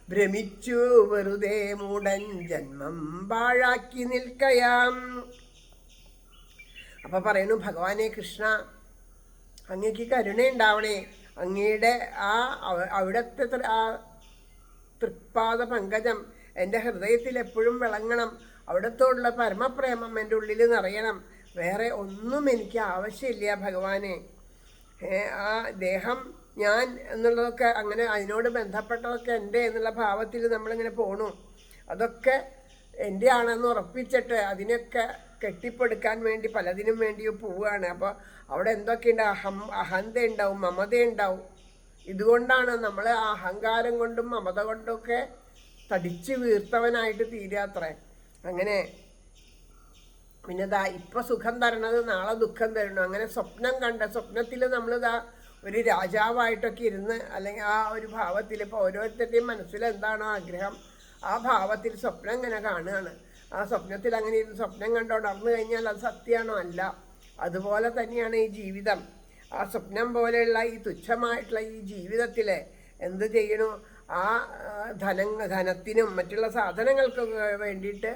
ഭ്രമിച്ചു വെറുതെ മൂടൻ ജന്മം പാഴാക്കി നിൽക്കയാം. അപ്പൊ പറയുന്നു, ഭഗവാനെ കൃഷ്ണ, അങ്ങേക്ക് കരുണയുണ്ടാവണേ. അങ്ങയുടെ അവിടത്തെ ആ തൃപ്പാദ പങ്കജം എൻ്റെ ഹൃദയത്തിൽ എപ്പോഴും വിളങ്ങണം. അവിടത്തോടുള്ള പരമപ്രേമം എൻ്റെ ഉള്ളിൽ നിറയണം. വേറെ ഒന്നും എനിക്ക് ആവശ്യമില്ല ഭഗവാനെ. ആ ദേഹം ഞാൻ എന്നുള്ളതൊക്കെ അങ്ങനെ അതിനോട് ബന്ധപ്പെട്ടതൊക്കെ എൻ്റെ എന്നുള്ള ഭാവത്തിൽ നമ്മളിങ്ങനെ പോണു. അതൊക്കെ എൻ്റെ ആണെന്ന് ഉറപ്പിച്ചിട്ട് അതിനൊക്കെ കെട്ടിപ്പടുക്കാൻ വേണ്ടി പലതിനും വേണ്ടി പോവുകയാണ്. അപ്പോൾ അവിടെ എന്തൊക്കെയുണ്ട്? അഹന്ത ഉണ്ടാവും, മമത ഉണ്ടാവും. ഇതുകൊണ്ടാണ് നമ്മൾ അഹങ്കാരം കൊണ്ടും മമത കൊണ്ടൊക്കെ തടിച്ച് വീർത്തവനായിട്ട് തീരാത്രേ. അങ്ങനെ പിന്നെതാ ഇപ്പം സുഖം തരണത് നാളെ ദുഃഖം തരണം. അങ്ങനെ സ്വപ്നം കണ്ട സ്വപ്നത്തിൽ നമ്മളിതാ ഒരു രാജാവായിട്ടൊക്കെ ഇരുന്ന്, അല്ലെങ്കിൽ ആ ഒരു ഭാവത്തിൽ ഇപ്പോൾ ഓരോരുത്തരുടെയും മനസ്സിൽ എന്താണോ ആഗ്രഹം ആ ഭാവത്തിൽ സ്വപ്നം ഇങ്ങനെ കാണുകയാണ്. ആ സ്വപ്നത്തിൽ അങ്ങനെ ഇരുന്ന് സ്വപ്നം കണ്ടോണ്ടർന്നു കഴിഞ്ഞാൽ അത് സത്യമാണോ? അല്ല. അതുപോലെ തന്നെയാണ് ഈ ജീവിതം. ആ സ്വപ്നം പോലെയുള്ള ഈ തുച്ഛമായിട്ടുള്ള ഈ ജീവിതത്തിൽ എന്ത് ചെയ്യണു? ആ ധനത്തിനും മറ്റുള്ള സാധനങ്ങൾക്കൊക്കെ വേണ്ടിയിട്ട്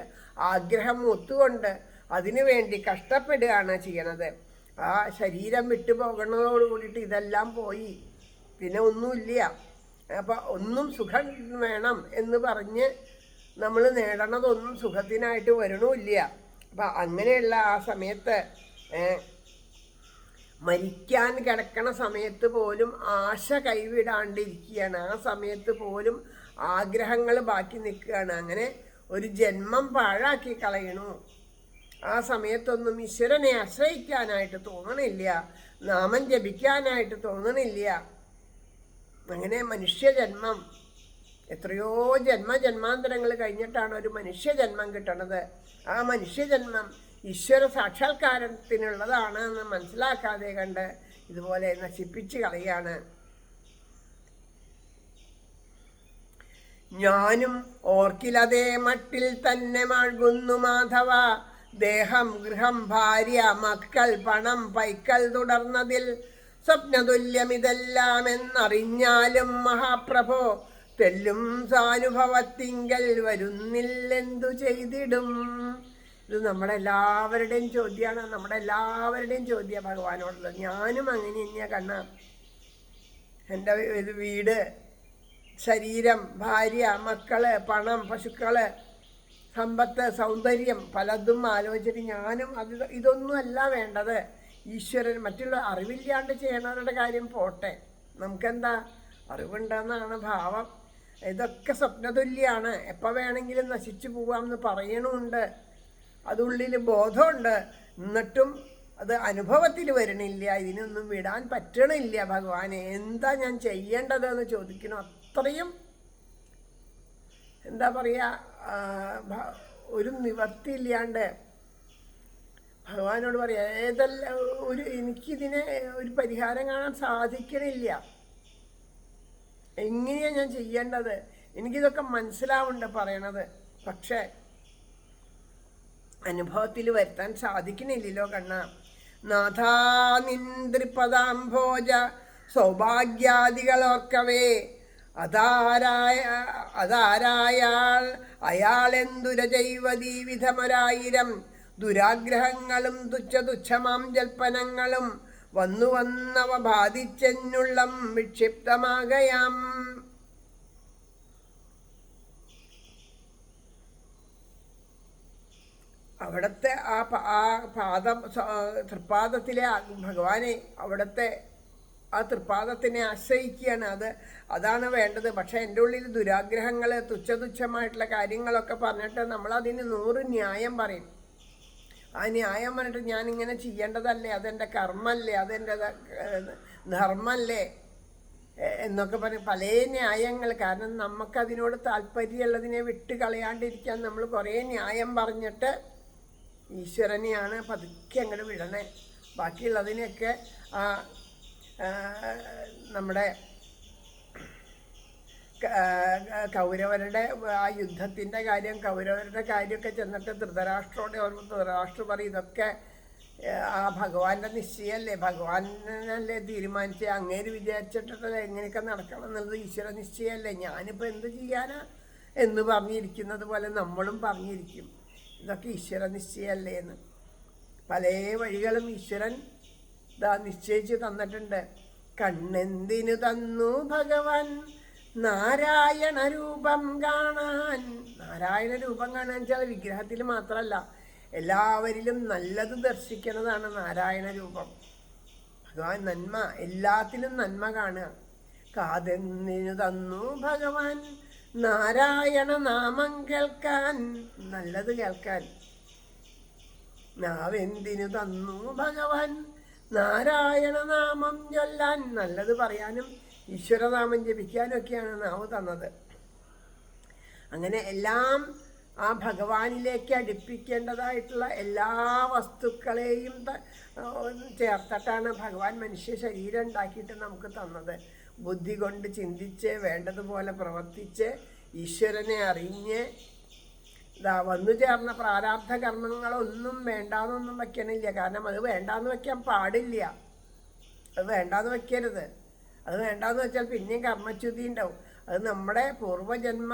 ആഗ്രഹം ഒത്തുകൊണ്ട് അതിനു വേണ്ടി കഷ്ടപ്പെടുകയാണ് ചെയ്യണത്. ആ ശരീരം വിട്ടുപോകണതോട് കൂടിയിട്ട് ഇതെല്ലാം പോയി, പിന്നെ ഒന്നുമില്ല. അപ്പം ഒന്നും സുഖം വേണം എന്ന് പറഞ്ഞ് നമ്മൾ നേടണതൊന്നും സുഖത്തിനായിട്ട് വരണമില്ല. അപ്പം അങ്ങനെയുള്ള ആ സമയത്ത് മരിക്കാൻ കിടക്കണ സമയത്ത് പോലും ആശ കൈവിടാണ്ടിരിക്കുകയാണ്. ആ സമയത്ത് പോലും ആഗ്രഹങ്ങൾ ബാക്കി നിൽക്കുകയാണ്. അങ്ങനെ ഒരു ജന്മം പാഴാക്കി കളയണു. ആ സമയത്തൊന്നും ഈശ്വരനെ ആശ്രയിക്കാനായിട്ട് തോന്നണില്ല, നാമം ജപിക്കാനായിട്ട് തോന്നണില്ല. അങ്ങനെ മനുഷ്യജന്മം എത്രയോ ജന്മാന്തരങ്ങൾ കഴിഞ്ഞിട്ടാണ് ഒരു മനുഷ്യജന്മം കിട്ടണത്. ആ മനുഷ്യജന്മം ഈശ്വര സാക്ഷാത്കാരത്തിനുള്ളതാണ് എന്ന് മനസ്സിലാക്കാതെ കണ്ട് ഇതുപോലെ നശിപ്പിച്ച് കളയാണ്. ഞാനും ഓർക്കിലതേ മട്ടിൽ തന്നെ മഴകുന്നു മാധവ. ദേഹം, ഗൃഹം, ഭാര്യ, മക്കൾ, പണം, പൈക്കൽ തുടർന്നതിൽ സ്വപ്നതുല്യമിതെല്ലാം എന്നറിഞ്ഞാലും മഹാപ്രഭോ തെല്ലും സാനുഭവത്തിങ്കൽ വരുന്നില്ലെന്തു ചെയ്തിടും. ഇത് നമ്മുടെ എല്ലാവരുടെയും ചോദ്യമാണ്, നമ്മുടെ എല്ലാവരുടെയും ചോദ്യം ഭഗവാനോടുള്ളത്. ഞാനും അങ്ങനെ തന്നെയാണ് കണ്ണ. എൻ്റെ വീട്, ശരീരം, ഭാര്യ, മക്കള്, പണം, പശുക്കള്, സമ്പത്ത്, സൗന്ദര്യം പലതും ആലോചിച്ചിട്ട് ഞാനും ഇതൊന്നുമല്ല വേണ്ടത്. ഈശ്വരൻ മറ്റുള്ള അറിവില്ലാണ്ട് ചെയ്യണവരുടെ കാര്യം പോട്ടെ, നമുക്കെന്താ അറിവുണ്ടെന്നാണ് ഭാവം. ഇതൊക്കെ സ്വപ്നതുല്യാണ്, എപ്പോൾ വേണമെങ്കിലും നശിച്ചു പോവാമെന്ന് പറയണമുണ്ട്, അതുള്ളിൽ ബോധമുണ്ട്. എന്നിട്ടും അത് അനുഭവത്തിൽ വരണില്ല. ഇതിനൊന്നും വിടാൻ പറ്റണില്ല. ഭഗവാനെ എന്താ ഞാൻ ചെയ്യേണ്ടതെന്ന് ചോദിക്കണം. അത്രയും എന്താ പറയുക, ഒരു നിവർത്തിയില്ലാണ്ട് ഭഗവാനോട് പറയാ, ഏതെല്ലാം എനിക്കിതിനെ ഒരു പരിഹാരം കാണാൻ സാധിക്കണില്ല. എങ്ങനെയാണ് ഞാൻ ചെയ്യേണ്ടത്? എനിക്കിതൊക്കെ മനസ്സിലാവുന്നുണ്ട് പറയണത്, പക്ഷേ അനുഭവത്തിൽ വരുത്താൻ സാധിക്കണില്ലല്ലോ കണ്ണ. നാഥാ നിന്ദ്രിപദാംഭോജ സൗഭാഗ്യാദികളോർക്കവേ അതാരായാൾ അയാളെന്തുര ചെയ്വതീ വിധമൊരായിരം ദുരാഗ്രഹങ്ങളും തുച്ഛമാം ജൽപ്പനങ്ങളും വന്നവ ബാധിച്ചെന്നുള്ളം വിക്ഷിപ്തമാകയാം. അവിടുത്തെ ആ തൃപ്പാദത്തിലെ ഭഗവാനെ, അവിടുത്തെ ആ തൃപ്പാദത്തിനെ ആശ്രയിക്കുകയാണ്. അതാണ് വേണ്ടത്. പക്ഷെ എൻ്റെ ഉള്ളിൽ ദുരാഗ്രഹങ്ങൾ, തുച്ഛമായിട്ടുള്ള കാര്യങ്ങളൊക്കെ പറഞ്ഞിട്ട് നമ്മളതിന് 100 ന്യായം പറയും. ആ ന്യായം പറഞ്ഞിട്ട് ഞാനിങ്ങനെ ചെയ്യേണ്ടതല്ലേ, അതെൻ്റെ കർമ്മല്ലേ, അതെൻ്റെ ധർമ്മല്ലേ എന്നൊക്കെ പറയും. പല ന്യായങ്ങൾ. കാരണം നമുക്കതിനോട് താല്പര്യമുള്ളതിനെ വിട്ട് കളയാണ്ടിരിക്കാൻ നമ്മൾ കുറേ ന്യായം പറഞ്ഞിട്ട് ഈശ്വരനെയാണ് പതുക്കെ അങ്ങോട്ട് വിടണേ. ബാക്കിയുള്ളതിനെയൊക്കെ നമ്മുടെ കൗരവരുടെ ആ യുദ്ധത്തിൻ്റെ കാര്യം, കൗരവരുടെ കാര്യമൊക്കെ ചെന്നിട്ട് ധൃതരാഷ്ട്രോടെ ധൃതരാഷ്ട്രം പറയും, ഇതൊക്കെ ആ ഭഗവാന്റെ നിശ്ചയമല്ലേ, ഭഗവാനല്ലേ തീരുമാനിച്ച്, അങ്ങേര് വിചാരിച്ചിട്ട് എങ്ങനെയൊക്കെ നടക്കണം എന്നുള്ളത് ഈശ്വര നിശ്ചയമല്ലേ, ഞാനിപ്പോൾ എന്ത് ചെയ്യാനാ എന്ന് പറഞ്ഞിരിക്കുന്നത് പോലെ നമ്മളും പറഞ്ഞിരിക്കും, ഇതൊക്കെ ഈശ്വര നിശ്ചയമല്ലേ എന്ന്. പല വഴികളും ഈശ്വരൻ നിശ്ചയിച്ച് തന്നിട്ടുണ്ട്. കണ്ണെന്തിനു തന്നു ഭഗവാൻ നാരായണ രൂപം കാണാൻ. നാരായണ രൂപം കാണാൻ വെച്ചാൽ വിഗ്രഹത്തിൽ മാത്രമല്ല, എല്ലാവരിലും നല്ലത് ദർശിക്കുന്നതാണ് നാരായണ രൂപം. ഭഗവാൻ നന്മ, എല്ലാത്തിലും നന്മ കാണുക. കാതെന്തിനു തന്നു ഭഗവാൻ നാരായണ നാമം കേൾക്കാൻ, നല്ലത് കേൾക്കാൻ. നാവെന്തിനു തന്നു ഭഗവാൻ നാരായണ നാമം ചൊല്ലാൻ, നല്ലത് പറയാനും ഈശ്വരനാമം ജപിക്കാനൊക്കെയാണ് നാവ് തന്നത്. അങ്ങനെ എല്ലാം ആ ഭഗവാനിലേക്ക് അടുപ്പിക്കേണ്ടതായിട്ടുള്ള എല്ലാ വസ്തുക്കളെയും ചേർത്തിട്ടാണ് ഭഗവാൻ മനുഷ്യ ശരീരം ഉണ്ടാക്കിയിട്ട് നമുക്ക് തന്നത്. ബുദ്ധി കൊണ്ട് ചിന്തിച്ച് വേണ്ടതുപോലെ പ്രവർത്തിച്ച് ഈശ്വരനെ അറിഞ്ഞ് വന്നു ചേർന്ന പ്രാരാബ്ധ കർമ്മങ്ങളൊന്നും വേണ്ടാന്നൊന്നും വയ്ക്കണില്ല. കാരണം അത് വേണ്ടാന്ന് വയ്ക്കാൻ പാടില്ല, അത് വേണ്ടാന്ന് വയ്ക്കരുത്. അത് വേണ്ടാന്ന് വെച്ചാൽ പിന്നെയും കർമ്മച്യുതി ഉണ്ടാവും. അത് നമ്മുടെ പൂർവജന്മ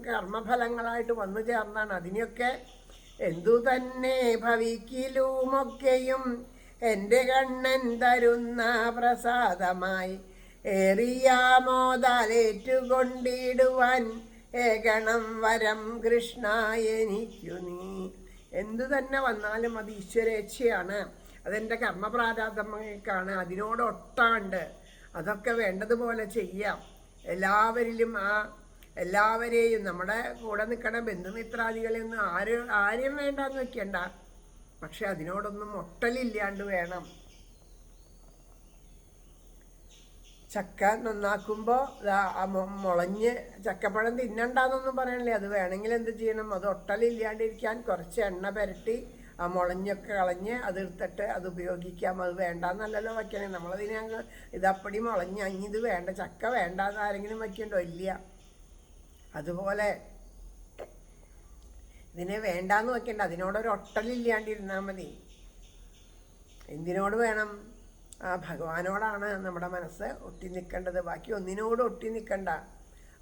കർമ്മഫലങ്ങളായിട്ട് വന്നു ചേർന്നാണ്. അതിനെയൊക്കെ എന്തു തന്നെ ഭവിക്കിലുമൊക്കെയും എൻ്റെ കണ്ണൻ തരുന്ന പ്രസാദമായി ഏറിയാമോദാലേറ്റുകൊണ്ടിടുവാൻ ഏകണം വരം കൃഷ്ണ എനിക്കു നീ. എന്തു തന്നെ വന്നാലും അത് ഈശ്വരേച്ഛയാണ്, അതെൻ്റെ കർമ്മപ്രാരാബ്ധങ്ങൾക്കാണ്, അതിനോടൊട്ടാണ്ട് അതൊക്കെ വേണ്ടതുപോലെ ചെയ്യാം. എല്ലാവരെയും നമ്മുടെ കൂടെ നിൽക്കണ ബന്ധുമിത്രാദികളെയൊന്നും ആരെയും വേണ്ടാന്ന് വെക്കണ്ട, പക്ഷെ അതിനോടൊന്നും ഒട്ടലില്ലാണ്ട് വേണം. ചക്ക നന്നാക്കുമ്പോൾ മുളഞ്ഞ് ചക്കപ്പഴം തിന്നണ്ടെന്നൊന്നും പറയണില്ലേ, അത് വേണമെങ്കിൽ എന്ത് ചെയ്യണം, അത് ഒട്ടലില്ലാണ്ടിരിക്കാൻ കുറച്ച് എണ്ണ പുരട്ടി ആ മുളഞ്ഞൊക്കെ കളഞ്ഞ് അതെടുത്തിട്ട് അത് ഉപയോഗിക്കാം. അത് വേണ്ടാന്നല്ലല്ലോ വയ്ക്കണേ, നമ്മളതിനെ ഇതപ്പടി മുളഞ്ഞ് ഇത് വേണ്ട, ചക്ക വേണ്ടാന്ന് ആരെങ്കിലും വയ്ക്കണ്ടോ? ഇല്ല. അതുപോലെ ഇതിനെ വേണ്ടാന്ന് വെക്കണ്ട, അതിനോടൊരു ഒട്ടലില്ലാണ്ടിരുന്നാൽ മതി. എന്തിനോട് വേണം? ആ ഭഗവാനോടാണ് നമ്മുടെ മനസ്സ് ഒട്ടി നിൽക്കേണ്ടത്. ബാക്കി ഒന്നിനോട് ഒട്ടി നിൽക്കണ്ട.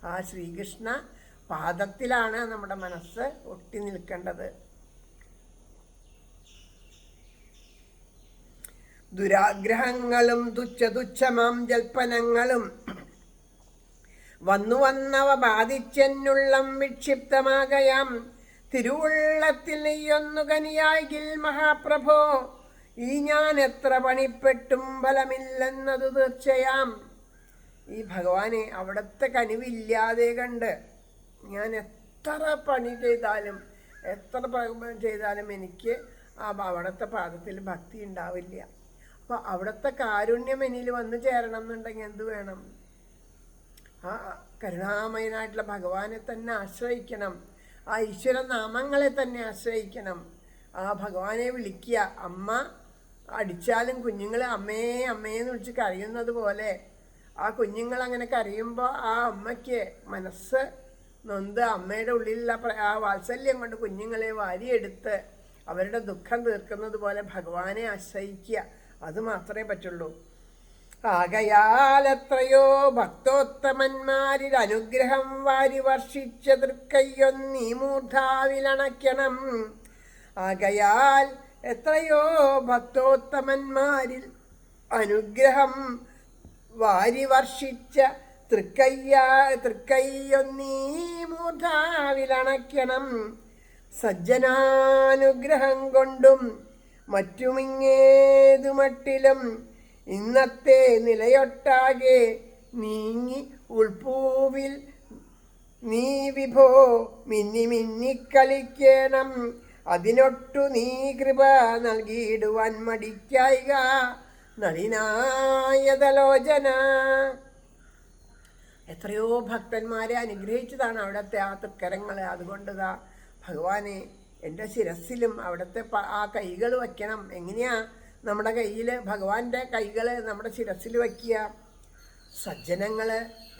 ആ ശ്രീകൃഷ്ണ പാദത്തിലാണ് നമ്മുടെ മനസ്സ് ഒട്ടി നിൽക്കേണ്ടത്. ദുരാഗ്രഹങ്ങളും തുച്ഛമാം ജൽപ്പനങ്ങളും വന്നവ ബാധിച്ചെന്നുള്ളം വിക്ഷിപ്തമാകയാം. തിരുവുള്ളത്തിൽ നെയ്യൊന്നു കനിയായിൽ മഹാപ്രഭോ, ഈ ഞാൻ എത്ര പണിപ്പെട്ടും ഫലമില്ലെന്നതു തീർച്ചയാം. ഈ ഭഗവാനെ അവിടുത്തെ കനിവില്ലാതെ കണ്ട് ഞാൻ എത്ര പണി ചെയ്താലും എനിക്ക് അവിടുത്തെ പാദത്തിൽ ഭക്തി ഉണ്ടാവില്ല. അപ്പോൾ അവിടുത്തെ കാരുണ്യം എന്നിൽ വന്നു ചേരണം എന്നുണ്ടെങ്കിൽ എന്ത് വേണം? ആ കരുണാമയനായിട്ടുള്ള ഭഗവാനെ തന്നെ ആശ്രയിക്കണം. ആ ഈശ്വര നാമങ്ങളെ തന്നെ ആശ്രയിക്കണം. ആ ഭഗവാനെ വിളിക്കുക. അമ്മ അടിച്ചാലും കുഞ്ഞുങ്ങൾ അമ്മേ അമ്മേന്ന് വിളിച്ച് കരയുന്നത് പോലെ ആ കുഞ്ഞുങ്ങൾ അങ്ങനെ കരയുമ്പോൾ ആ അമ്മയ്ക്ക് മനസ്സ് നൊന്ത് അമ്മയുടെ ഉള്ളിലുള്ള ആ വാത്സല്യം കൊണ്ട് കുഞ്ഞുങ്ങളെ വാരിയെടുത്ത് അവരുടെ ദുഃഖം തീർക്കുന്നത് പോലെ ഭഗവാനെ ആശ്രയിക്കുക. അത് മാത്രമേ പറ്റുള്ളൂ. ആകയാൽ എത്രയോ ഭക്തോത്തമന്മാരിൽ അനുഗ്രഹം വാരി വർഷിച്ച തൃക്കയ്യൊന്നീ മൂർധാവിലണയ്ക്കണം. ആകയാൽ എത്രയോ ഭക്തോത്തമന്മാരിൽ അനുഗ്രഹം വാരി വർഷിച്ച തൃക്കയ്യൊന്നീ മൂർധാവിലണയ്ക്കണം. സജ്ജനാനുഗ്രഹം കൊണ്ടും മറ്റുമിങ്ങേതു മട്ടിലും ഇന്നത്തെ നിലയൊട്ടാകെ നീങ്ങി ഉൾപ്പൂവിൽ നീ വിഭോ മിന്നിക്കളിക്കണം. അതിനൊട്ടു നീ കൃപ നൽകിയിടുവാൻ മടിക്കായിക നളിനായതലോചന. എത്രയോ ഭക്തന്മാരെ അനുഗ്രഹിച്ചതാണ് അവിടുത്തെ ആ തൃക്കരങ്ങൾ. അതുകൊണ്ടതാ ഭഗവാനെ എൻ്റെ ശിരസ്സിലും അവിടുത്തെ ആ കൈകൾ വയ്ക്കണം. എങ്ങനെയാ നമ്മുടെ കയ്യിൽ ഭഗവാന്റെ കൈകൾ നമ്മുടെ ശിരസ്സിൽ വയ്ക്കുക? സജ്ജനങ്ങൾ,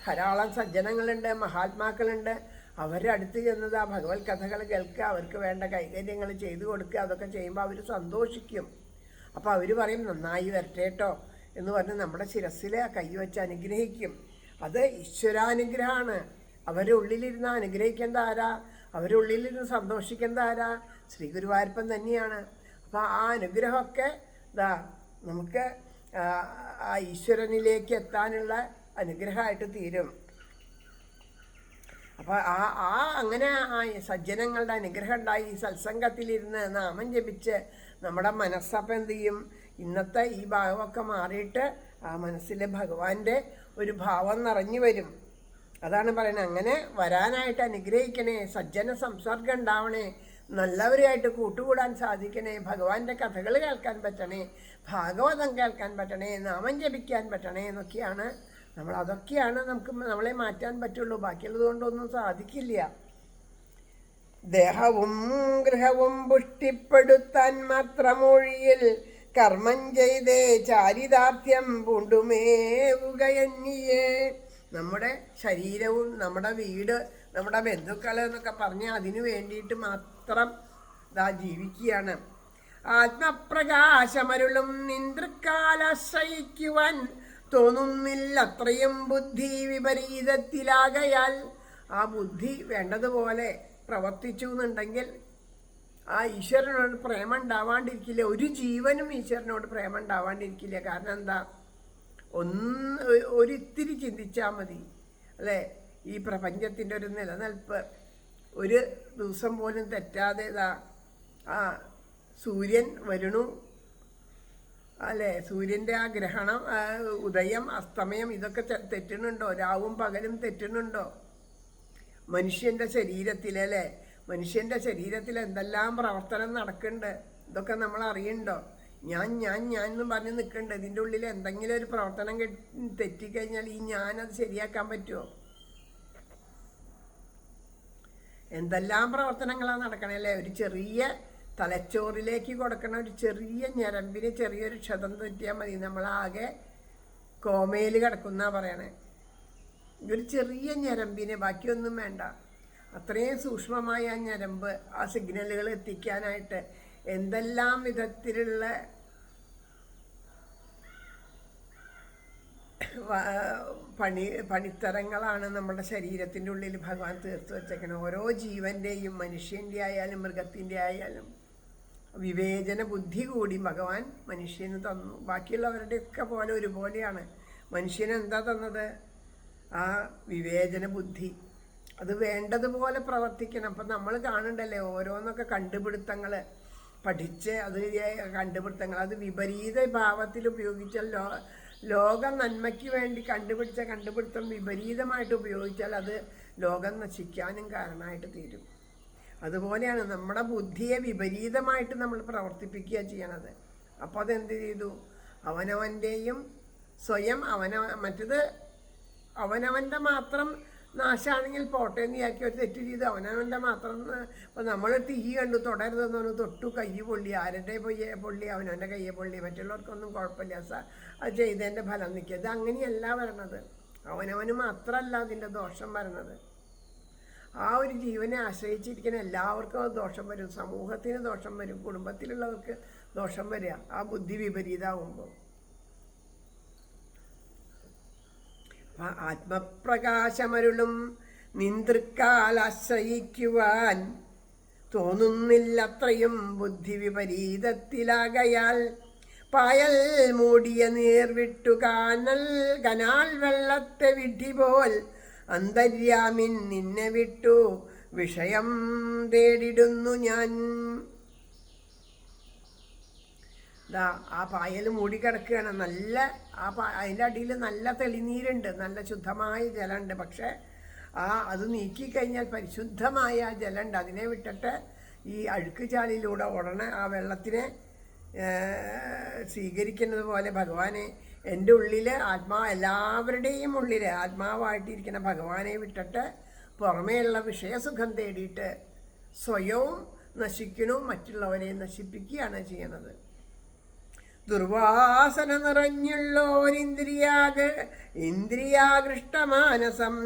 ധാരാളം സജ്ജനങ്ങളുണ്ട്, മഹാത്മാക്കളുണ്ട്. അവരുടെ അടുത്ത് ചെന്നത് ആ ഭഗവത് കഥകൾ കേൾക്കുക, അവർക്ക് വേണ്ട കൈകാര്യങ്ങൾ ചെയ്തു കൊടുക്കുക. അതൊക്കെ ചെയ്യുമ്പോൾ അവർ സന്തോഷിക്കും. അപ്പോൾ അവർ പറയും നന്നായി വരട്ടെ കേട്ടോ എന്ന് പറഞ്ഞ് നമ്മുടെ ശിരസ്സിൽ ആ കൈ വെച്ച് അനുഗ്രഹിക്കും. അത് ഈശ്വരാനുഗ്രഹമാണ്. അവരുടെ ഉള്ളിലിരുന്ന് അനുഗ്രഹിക്കേണ്ട ആരാ? അവരുടെ ഉള്ളിലിരുന്ന് സന്തോഷിക്കേണ്ട ആരാ? ശ്രീ ഗുരുവായൂരപ്പൻ തന്നെയാണ്. അപ്പോൾ ആ അനുഗ്രഹമൊക്കെ നമുക്ക് ആ ഈശ്വരനിലേക്ക് എത്താനുള്ള അനുഗ്രഹമായിട്ട് തീരും. അപ്പോൾ അങ്ങനെ ആ സജ്ജനങ്ങളുടെ അനുഗ്രഹം ഉണ്ടായി ഈ സത്സംഗത്തിലിരുന്ന് നാമം ജപിച്ച് നമ്മുടെ മനസ്സപ്പം എന്ത് ചെയ്യും? ഇന്നത്തെ ഈ ഭാവമൊക്കെ മാറിയിട്ട് ആ മനസ്സിലെ ഭഗവാന്റെ ഒരു ഭാവം നിറഞ്ഞു വരും. അതാണ് പറയുന്നത്. അങ്ങനെ വരാനായിട്ട് അനുഗ്രഹിക്കണേ, സജ്ജന സംസർഗം ഉണ്ടാവണേ, നല്ലവരുമായിട്ട് കൂട്ടുകൂടാൻ സാധിക്കണേ, ഭഗവാന്റെ കഥകൾ കേൾക്കാൻ പറ്റണേ, ഭാഗവതം കേൾക്കാൻ പറ്റണേ, നാമം ജപിക്കാൻ പറ്റണേ എന്നൊക്കെയാണ് അതൊക്കെയാണ് നമ്മളെ മാറ്റാൻ പറ്റുള്ളൂ. ബാക്കിയുള്ളത് കൊണ്ടൊന്നും സാധിക്കില്ല. ദേഹവും ഗൃഹവും പുഷ്ടിപ്പെടുത്താൻ മാത്രമൊഴിയിൽ കർമ്മം ചെയ്തേ ചാരിതാർത്ഥ്യം പൂണ്ടുമേവുകയന്നിയേ. നമ്മുടെ ശരീരവും നമ്മുടെ വീട് നമ്മുടെ ബന്ധുക്കൾ എന്നൊക്കെ പറഞ്ഞ് അതിനു വേണ്ടിയിട്ട് മാത്രം ജീവിക്കുകയാണ്. ആത്മപ്രകാശമരുളും നിന്തൃക്കാലാശ്രയിക്കുവാൻ തോന്നുന്നില്ല അത്രയും ബുദ്ധി വിപരീതത്തിലാകയാൽ. ആ ബുദ്ധി വേണ്ടതുപോലെ പ്രവർത്തിച്ചു എന്നുണ്ടെങ്കിൽ ആ ഈശ്വരനോട് പ്രേമം ഉണ്ടാവാണ്ടിരിക്കില്ല. ഒരു ജീവനും ഈശ്വരനോട് പ്രേമം ഉണ്ടാവാണ്ടിരിക്കില്ല. കാരണം എന്താ? ഒരിത്തിരി ചിന്തിച്ചാൽ മതി അല്ലേ? ഈ പ്രപഞ്ചത്തിൻ്റെ ഒരു നിലനിൽപ്പ് ഒരു ദിവസം പോലും തെറ്റാതെ ആ സൂര്യൻ വരണു അല്ലേ? സൂര്യൻ്റെ ആ ഗ്രഹണം, ഉദയം അസ്തമയം ഇതൊക്കെ തെറ്റുന്നുണ്ടോ? രാവും പകലും തെറ്റുന്നുണ്ടോ? മനുഷ്യൻ്റെ ശരീരത്തിൽ അല്ലേ? മനുഷ്യൻ്റെ ശരീരത്തിൽ എന്തെല്ലാം പ്രവർത്തനം നടക്കുന്നുണ്ട്, ഇതൊക്കെ നമ്മൾ അറിയണ്ടോ? ഞാൻ എന്ന് പറഞ്ഞ് നിൽക്കുന്നുണ്ട്. ഇതിൻ്റെ ഉള്ളിൽ എന്തെങ്കിലും ഒരു പ്രവർത്തനം തെറ്റിക്കഴിഞ്ഞാൽ ഈ ഞാനത് ശരിയാക്കാൻ പറ്റുമോ? എന്തെല്ലാം പ്രവർത്തനങ്ങളാണ് നടക്കണല്ലേ? ഒരു ചെറിയ തലച്ചോറിലേക്ക് കൊടുക്കണ ഒരു ചെറിയ ഞരമ്പിന് ചെറിയൊരു ക്ഷതം തെറ്റിയാൽ മതി, നമ്മളാകെ കോമയിൽ കിടക്കുന്ന പറയണേ. ഒരു ചെറിയ ഞരമ്പിന്, ബാക്കിയൊന്നും വേണ്ട. അത്രയും സൂക്ഷ്മമായ ആ ഞരമ്പ് ആ സിഗ്നലുകൾ എത്തിക്കാനായിട്ട് എന്തെല്ലാം വിധത്തിലുള്ള പണിത്തരങ്ങളാണ് നമ്മുടെ ശരീരത്തിൻ്റെ ഉള്ളിൽ ഭഗവാൻ തീർത്തു വച്ചേക്കണം. ഓരോ ജീവൻ്റെയും, മനുഷ്യൻ്റെ ആയാലും മൃഗത്തിൻ്റെ ആയാലും വിവേചന ബുദ്ധി കൂടി ഭഗവാൻ മനുഷ്യന് തന്നു. ബാക്കിയുള്ളവരുടെയൊക്കെ പോലെ ഒരുപോലെയാണ്. മനുഷ്യന് എന്താ തന്നത്? ആ വിവേചന ബുദ്ധി. അത് വേണ്ടതുപോലെ പ്രവർത്തിക്കണം. അപ്പം നമ്മൾ കാണണ്ടല്ലേ ഓരോന്നൊക്കെ കണ്ടുപിടുത്തങ്ങൾ പഠിച്ച് അത് കണ്ടുപിടുത്തങ്ങൾ അത് വിപരീത ഭാവത്തിൽ ഉപയോഗിച്ചാൽ ലോക നന്മയ്ക്ക് വേണ്ടി കണ്ടുപിടിച്ച കണ്ടുപിടുത്തം വിപരീതമായിട്ട് ഉപയോഗിച്ചാൽ അത് ലോകം നശിക്കാനും കാരണമായിട്ട് തീരും. അതുപോലെയാണ് നമ്മുടെ ബുദ്ധിയെ വിപരീതമായിട്ട് നമ്മൾ പ്രവർത്തിപ്പിക്കുക ചെയ്യണത്. അപ്പോൾ അതെന്ത് ചെയ്തു? അവനവൻ്റെയും സ്വയം മറ്റത് അവനവൻ്റെ മാത്രം നാശമാണെങ്കിൽ പോട്ടെ എന്ന് വിചാരിക്കുക. ഒരു തെറ്റ് ചെയ്ത് അവനവൻ്റെ മാത്രം. അപ്പോൾ നമ്മൾ തീ കണ്ടു തുടരുതെന്ന് പറഞ്ഞു, തൊട്ടു കൈ പൊള്ളി. ആരുടെ പൊള്ളി? അവനവൻ്റെ കയ്യെ പൊള്ളി. മറ്റുള്ളവർക്കൊന്നും കുഴപ്പമില്ല. അത് ചെയ്തതിൻ്റെ ഫലം നിൽക്കുക. ഇത് അങ്ങനെയല്ല വരണത്. അവനവന് മാത്രമല്ല അതിൻ്റെ ദോഷം വരണത്. ആ ഒരു ജീവനെ ആശ്രയിച്ചിരിക്കുന്ന എല്ലാവർക്കും അത് ദോഷം വരും. സമൂഹത്തിന് ദോഷം വരും. കുടുംബത്തിലുള്ളവർക്ക് ദോഷം വരിക ആ ബുദ്ധി വിപരീതമാകുമ്പോൾ. ആത്മപ്രകാശമരുളും നിന്തൃക്കാൽ ആശ്രയിക്കുവാൻ തോന്നുന്നില്ലത്രയും ബുദ്ധി വിപരീതത്തിലാകയാൽ പായൽ മൂടിയ നീർവിട്ടു കനാൽ വെള്ളത്തെ വിഡ്ഢി പോൽ അന്തര്യാമിൻ നിന്നെ വിട്ടു വിഷയം തേടിടുന്നു ഞാൻ. ആ പായൽ മൂടിക്കിടക്കുകയാണ്. നല്ല അതിൻ്റെ അടിയിൽ നല്ല തെളിനീരുണ്ട്, നല്ല ശുദ്ധമായ ജലമുണ്ട്. പക്ഷെ അത് നീക്കിക്കഴിഞ്ഞാൽ പരിശുദ്ധമായ ജലമുണ്ട്. അതിനെ വിട്ടിട്ട് ഈ അഴുക്ക് ചാലിലൂടെ ഉടനെ ആ വെള്ളത്തിനെ സ്വീകരിക്കുന്നത് പോലെ ഭഗവാനെ എൻ്റെ ഉള്ളിൽ എല്ലാവരുടെയും ഉള്ളിൽ ആത്മാവായിട്ടിരിക്കുന്ന ഭഗവാനെ വിട്ടിട്ട് പുറമേയുള്ള വിഷയസുഖം തേടിയിട്ട് സ്വയവും നശിക്കണു, മറ്റുള്ളവരെ നശിപ്പിക്കുകയാണ് ചെയ്യണത്. ദുർവാസന നിറഞ്ഞുള്ളോരിന്ദ്രിയാകൃഷ്ടമാനസം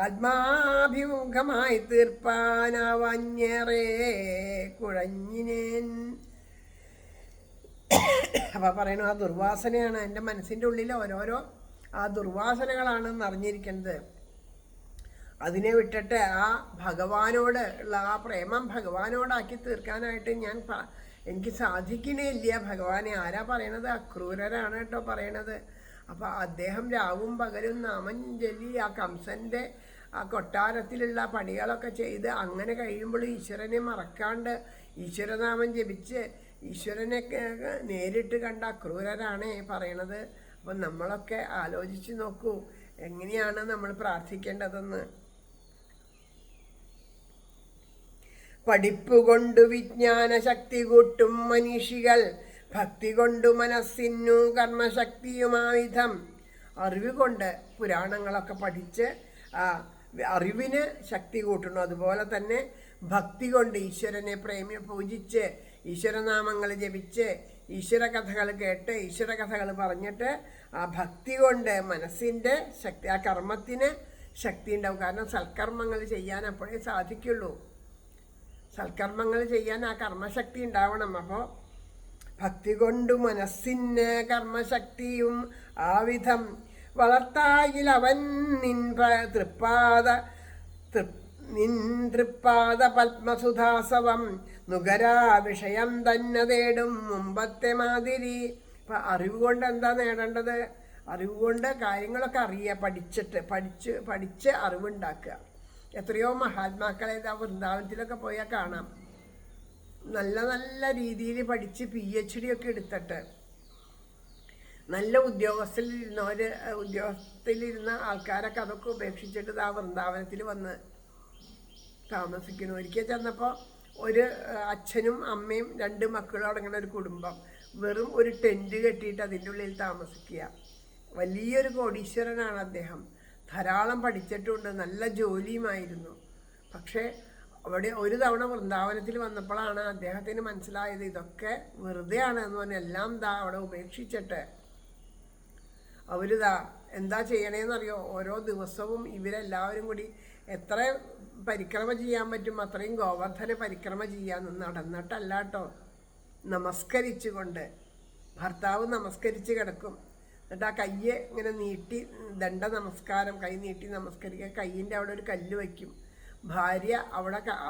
ആത്മാഭിമുഖമായി തീർപ്പാനാവഞ്ഞേറെ കുഴഞ്ഞിനേൻ. അപ്പം പറയണു ആ ദുർവാസനയാണ് എൻ്റെ മനസ്സിൻ്റെ ഉള്ളിൽ ഓരോരോ ആ ദുർവാസനകളാണെന്ന് അറിഞ്ഞിരിക്കുന്നത്. അതിനെ വിട്ടിട്ട് ആ ഭഗവാനോട് ഉള്ള ആ പ്രേമം ഭഗവാനോടാക്കി തീർക്കാനായിട്ട് എനിക്ക് സാധിക്കണില്ല. ഭഗവാനെ ആരാ പറയണത്? അക്രൂരരാണ് കേട്ടോ പറയണത്. അപ്പം അദ്ദേഹം രാവും പകലും നാമം ചൊല്ലി ആ കംസൻ്റെ ആ കൊട്ടാരത്തിലുള്ള പണികളൊക്കെ ചെയ്ത് അങ്ങനെ കഴിയുമ്പോൾ ഈശ്വരനെ മറക്കാണ്ട് ഈശ്വരനാമം ജപിച്ച് ഈശ്വരനെ നേരിട്ട് കണ്ട അക്രൂരരാണ് പറയണത്. അപ്പം നമ്മളൊക്കെ ആലോചിച്ച് നോക്കൂ എങ്ങനെയാണ് നമ്മൾ പ്രാർത്ഥിക്കേണ്ടതെന്ന്. പഠിപ്പുകൊണ്ടു വിജ്ഞാന ശക്തി കൂട്ടും മനുഷ്യകൾ ഭക്തി കൊണ്ടു മനസ്സിനു കർമ്മശക്തിയുമാവിധം. അറിവ് കൊണ്ട് പുരാണങ്ങളൊക്കെ പഠിച്ച് അറിവിന് ശക്തി കൂട്ടണം. അതുപോലെ തന്നെ ഭക്തി കൊണ്ട് ഈശ്വരനെ പൂജിച്ച് ഈശ്വരനാമങ്ങൾ ജപിച്ച് ഈശ്വര കഥകൾ കേട്ട് ഈശ്വര കഥകൾ പറഞ്ഞിട്ട് ആ ഭക്തി കൊണ്ട് മനസ്സിൻ്റെ ശക്തി, ആ കർമ്മത്തിന് ശക്തി ഉണ്ടാവും. കാരണം സൽക്കർമ്മങ്ങൾ ചെയ്യാൻ അപ്പോഴേ സാധിക്കുള്ളൂ. സൽക്കർമ്മങ്ങൾ ചെയ്യാൻ ആ കർമ്മശക്തി ഉണ്ടാവണം. അപ്പോൾ ഭക്തി കൊണ്ടു മനസ്സിന് കർമ്മശക്തിയും ആവിധം വളർത്തായിൽ അവൻ നിൻ തൃപ്പാദ പത്മസുധാസവം നുകരാ വിഷയം തന്നെ തേടും മുമ്പത്തെ മാതിരി. അപ്പം അറിവ് കൊണ്ട് എന്താ നേടേണ്ടത്? അറിവ് കൊണ്ട് കാര്യങ്ങളൊക്കെ അറിയുക, പഠിച്ച് അറിവുണ്ടാക്കുക. എത്രയോ മഹാത്മാക്കളെ വൃന്ദാവനത്തിലൊക്കെ പോയാൽ കാണാം. നല്ല നല്ല രീതിയിൽ പഠിച്ച് PhD ഒക്കെ എടുത്തിട്ട് നല്ല ഉദ്യോഗസ്ഥയിലിരുന്ന ആൾക്കാരൊക്കെ അതൊക്കെ ഉപേക്ഷിച്ചിട്ട് ആ വൃന്ദാവനത്തിൽ വന്ന് താമസിക്കുന്നു. ഒരിക്കൽ ചെന്നപ്പോൾ ഒരു അച്ഛനും അമ്മയും 2 മക്കളും അടങ്ങുന്ന ഒരു കുടുംബം വെറും ഒരു ടെൻറ്റ് കെട്ടിയിട്ട് അതിൻ്റെ ഉള്ളിൽ താമസിക്കുക. വലിയൊരു കോടീശ്വരനാണ് അദ്ദേഹം. ധാരാളം പഠിച്ചിട്ടുണ്ട്, നല്ല ജോലിയുമായിരുന്നു. പക്ഷേ അവിടെ ഒരു തവണ വൃന്ദാവനത്തിൽ വന്നപ്പോഴാണ് അദ്ദേഹത്തിന് മനസ്സിലായത് ഇതൊക്കെ വെറുതെയാണ് എന്ന് പറഞ്ഞ് എല്ലാം അവിടെ ഉപേക്ഷിച്ചിട്ട് അവർ എന്താ ചെയ്യണേന്നറിയോ? ഓരോ ദിവസവും ഇവരെല്ലാവരും കൂടി എത്ര പരിക്രമ ചെയ്യാൻ പറ്റും അത്രയും ഗോവർദ്ധന പരിക്രമ ചെയ്യാന്ന് നടന്നിട്ടല്ല കേട്ടോ, നമസ്കരിച്ചുകൊണ്ട്. ഭർത്താവ് നമസ്കരിച്ച് കിടക്കും, എന്നിട്ട് ആ കയ്യെ ഇങ്ങനെ നീട്ടി ദണ്ഡ നമസ്കാരം, കൈ നീട്ടി നമസ്കരിക്കുക, കയ്യിൻ്റെ അവിടെ ഒരു കല്ല് വയ്ക്കും. ഭാര്യ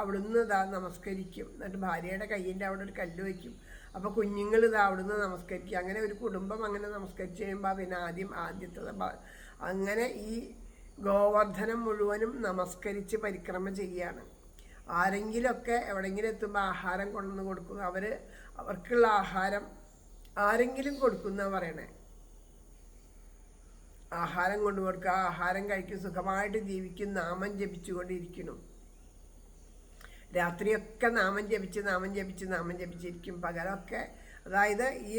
അവിടുന്ന് ഇതാ നമസ്കരിക്കും, എന്നിട്ട് ഭാര്യയുടെ കയ്യിൻ്റെ അവിടെ ഒരു കല്ല് വയ്ക്കും. അപ്പോൾ കുഞ്ഞുങ്ങൾ ഇതാ അവിടുന്ന് നമസ്കരിക്കും. അങ്ങനെ ഒരു കുടുംബം അങ്ങനെ നമസ്കരിച്ച് കഴിയുമ്പോൾ പിന്നെ ആദ്യത്തെ അങ്ങനെ ഈ ഗോവർദ്ധനം മുഴുവനും നമസ്കരിച്ച് പരിക്രമ ചെയ്യുകയാണ്. ആരെങ്കിലുമൊക്കെ എവിടെയെങ്കിലും എത്തുമ്പോൾ ആഹാരം കൊണ്ടുവന്ന് കൊടുക്കും. അവർക്കുള്ള ആഹാരം ആരെങ്കിലും കൊടുക്കുന്ന പറയണേ. ആഹാരം കൊണ്ടു കൊടുക്കുക, ആഹാരം കഴിക്കും, സുഖമായിട്ട് ജീവിക്കും, നാമം ജപിച്ചുകൊണ്ടിരിക്കണം. രാത്രിയൊക്കെ നാമം ജപിച്ചിരിക്കും. പകലൊക്കെ, അതായത് ഈ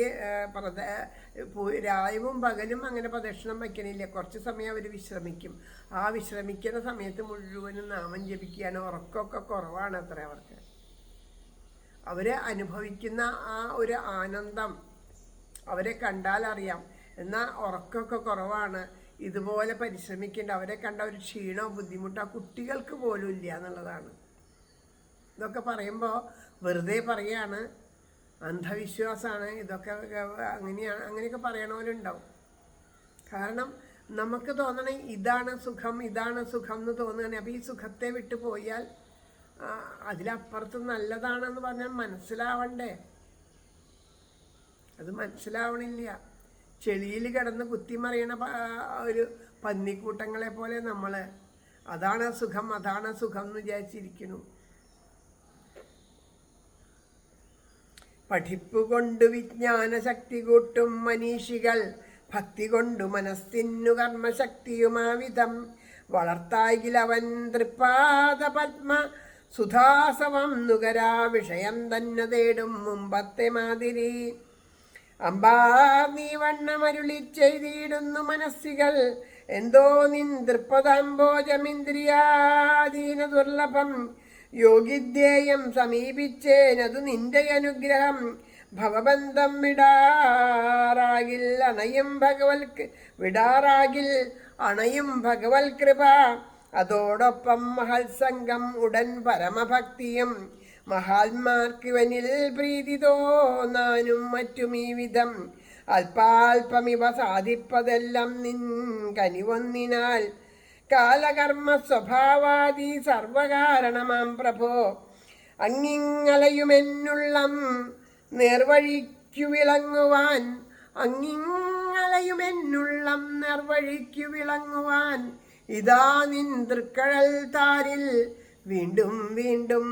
രാവും പകലും അങ്ങനെ പ്രദക്ഷിണം വയ്ക്കണില്ല. കുറച്ച് സമയം അവർ വിശ്രമിക്കും. ആ വിശ്രമിക്കുന്ന സമയത്ത് മുഴുവനും നാമം ജപിക്കുകയാണ്. ഉറക്കമൊക്കെ കുറവാണ് അത്ര അവർക്ക്. അവർ അനുഭവിക്കുന്ന ആ ഒരു ആനന്ദം അവരെ കണ്ടാൽ അറിയാം. എന്നാൽ ഉറക്കമൊക്കെ കുറവാണ്. ഇതുപോലെ പരിശ്രമിക്കേണ്ട അവരെ കണ്ട ഒരു ക്ഷീണമോ ബുദ്ധിമുട്ടോ കുട്ടികൾക്ക് പോലും ഇല്ല എന്നുള്ളതാണ്. ഇതൊക്കെ പറയുമ്പോൾ വെറുതെ പറയാണ്, അന്ധവിശ്വാസമാണ് ഇതൊക്കെ, അങ്ങനെയൊക്കെ പറയണവരുണ്ടാവും. കാരണം നമുക്ക് തോന്നണേ ഇതാണ് സുഖം എന്ന് തോന്നുകയാണ്. അപ്പോൾ ഈ സുഖത്തെ വിട്ടു പോയാൽ അതിലപ്പുറത്ത് നല്ലതാണെന്ന് പറഞ്ഞാൽ മനസ്സിലാവണ്ടേ? അത് മനസ്സിലാവണില്ല. ചെളിയിൽ കിടന്ന് കുത്തിമറിയണ ഒരു പന്നിക്കൂട്ടങ്ങളെ പോലെ നമ്മൾ അതാണ് സുഖം എന്ന് വിചാരിച്ചിരിക്കുന്നു. പഠിപ്പുകൊണ്ട് വിജ്ഞാന ശക്തി കൂട്ടും മനീഷികൾ, ഭക്തി കൊണ്ടു മനസ്സിനു കർമ്മശക്തിയുമാവിധം വളർത്തായിലവൻ തൃപ്പാദ പത്മ സുധാസവം നുകരാ വിഷയം തന്നെ തേടും മുമ്പത്തെ മാതിരി. അമ്പാ നീ വണ്ണമരുളി ചെയ്തിടുന്നു മനസ്സികൾ, എന്തോ നിൻ തൃപ്പദാംബോജമിന്ദ്രിയാധീന ദുർലഭം. യോഗിദ്യേയം സമീപിച്ചേനതു നിന്റെ അനുഗ്രഹം. ഭവബന്ധം വിടാറാകിൽ അണയും ഭഗവൽ കൃപ. അതോടൊപ്പം മഹത്സംഗം ഉടൻ പരമഭക്തിയും. മഹാത്മാർക്കിവനിൽ പ്രീതി തോന്നാനും മറ്റും ഈ വിധം. അല്പാൽപമിവ സാധിപ്പതെല്ലാം നിൻ കനിവൊന്നിനാൽ. കാലകർമ്മ സ്വഭാവാദി സർവകാരണമാം പ്രഭോ. അങ്ങിങ്ങലയുമെന്നുള്ളം നേർവഴിക്കു വിളങ്ങുവാൻ ഇതാ നിൻ തൃക്കഴൽ താരിൽ വീണ്ടും വീണ്ടും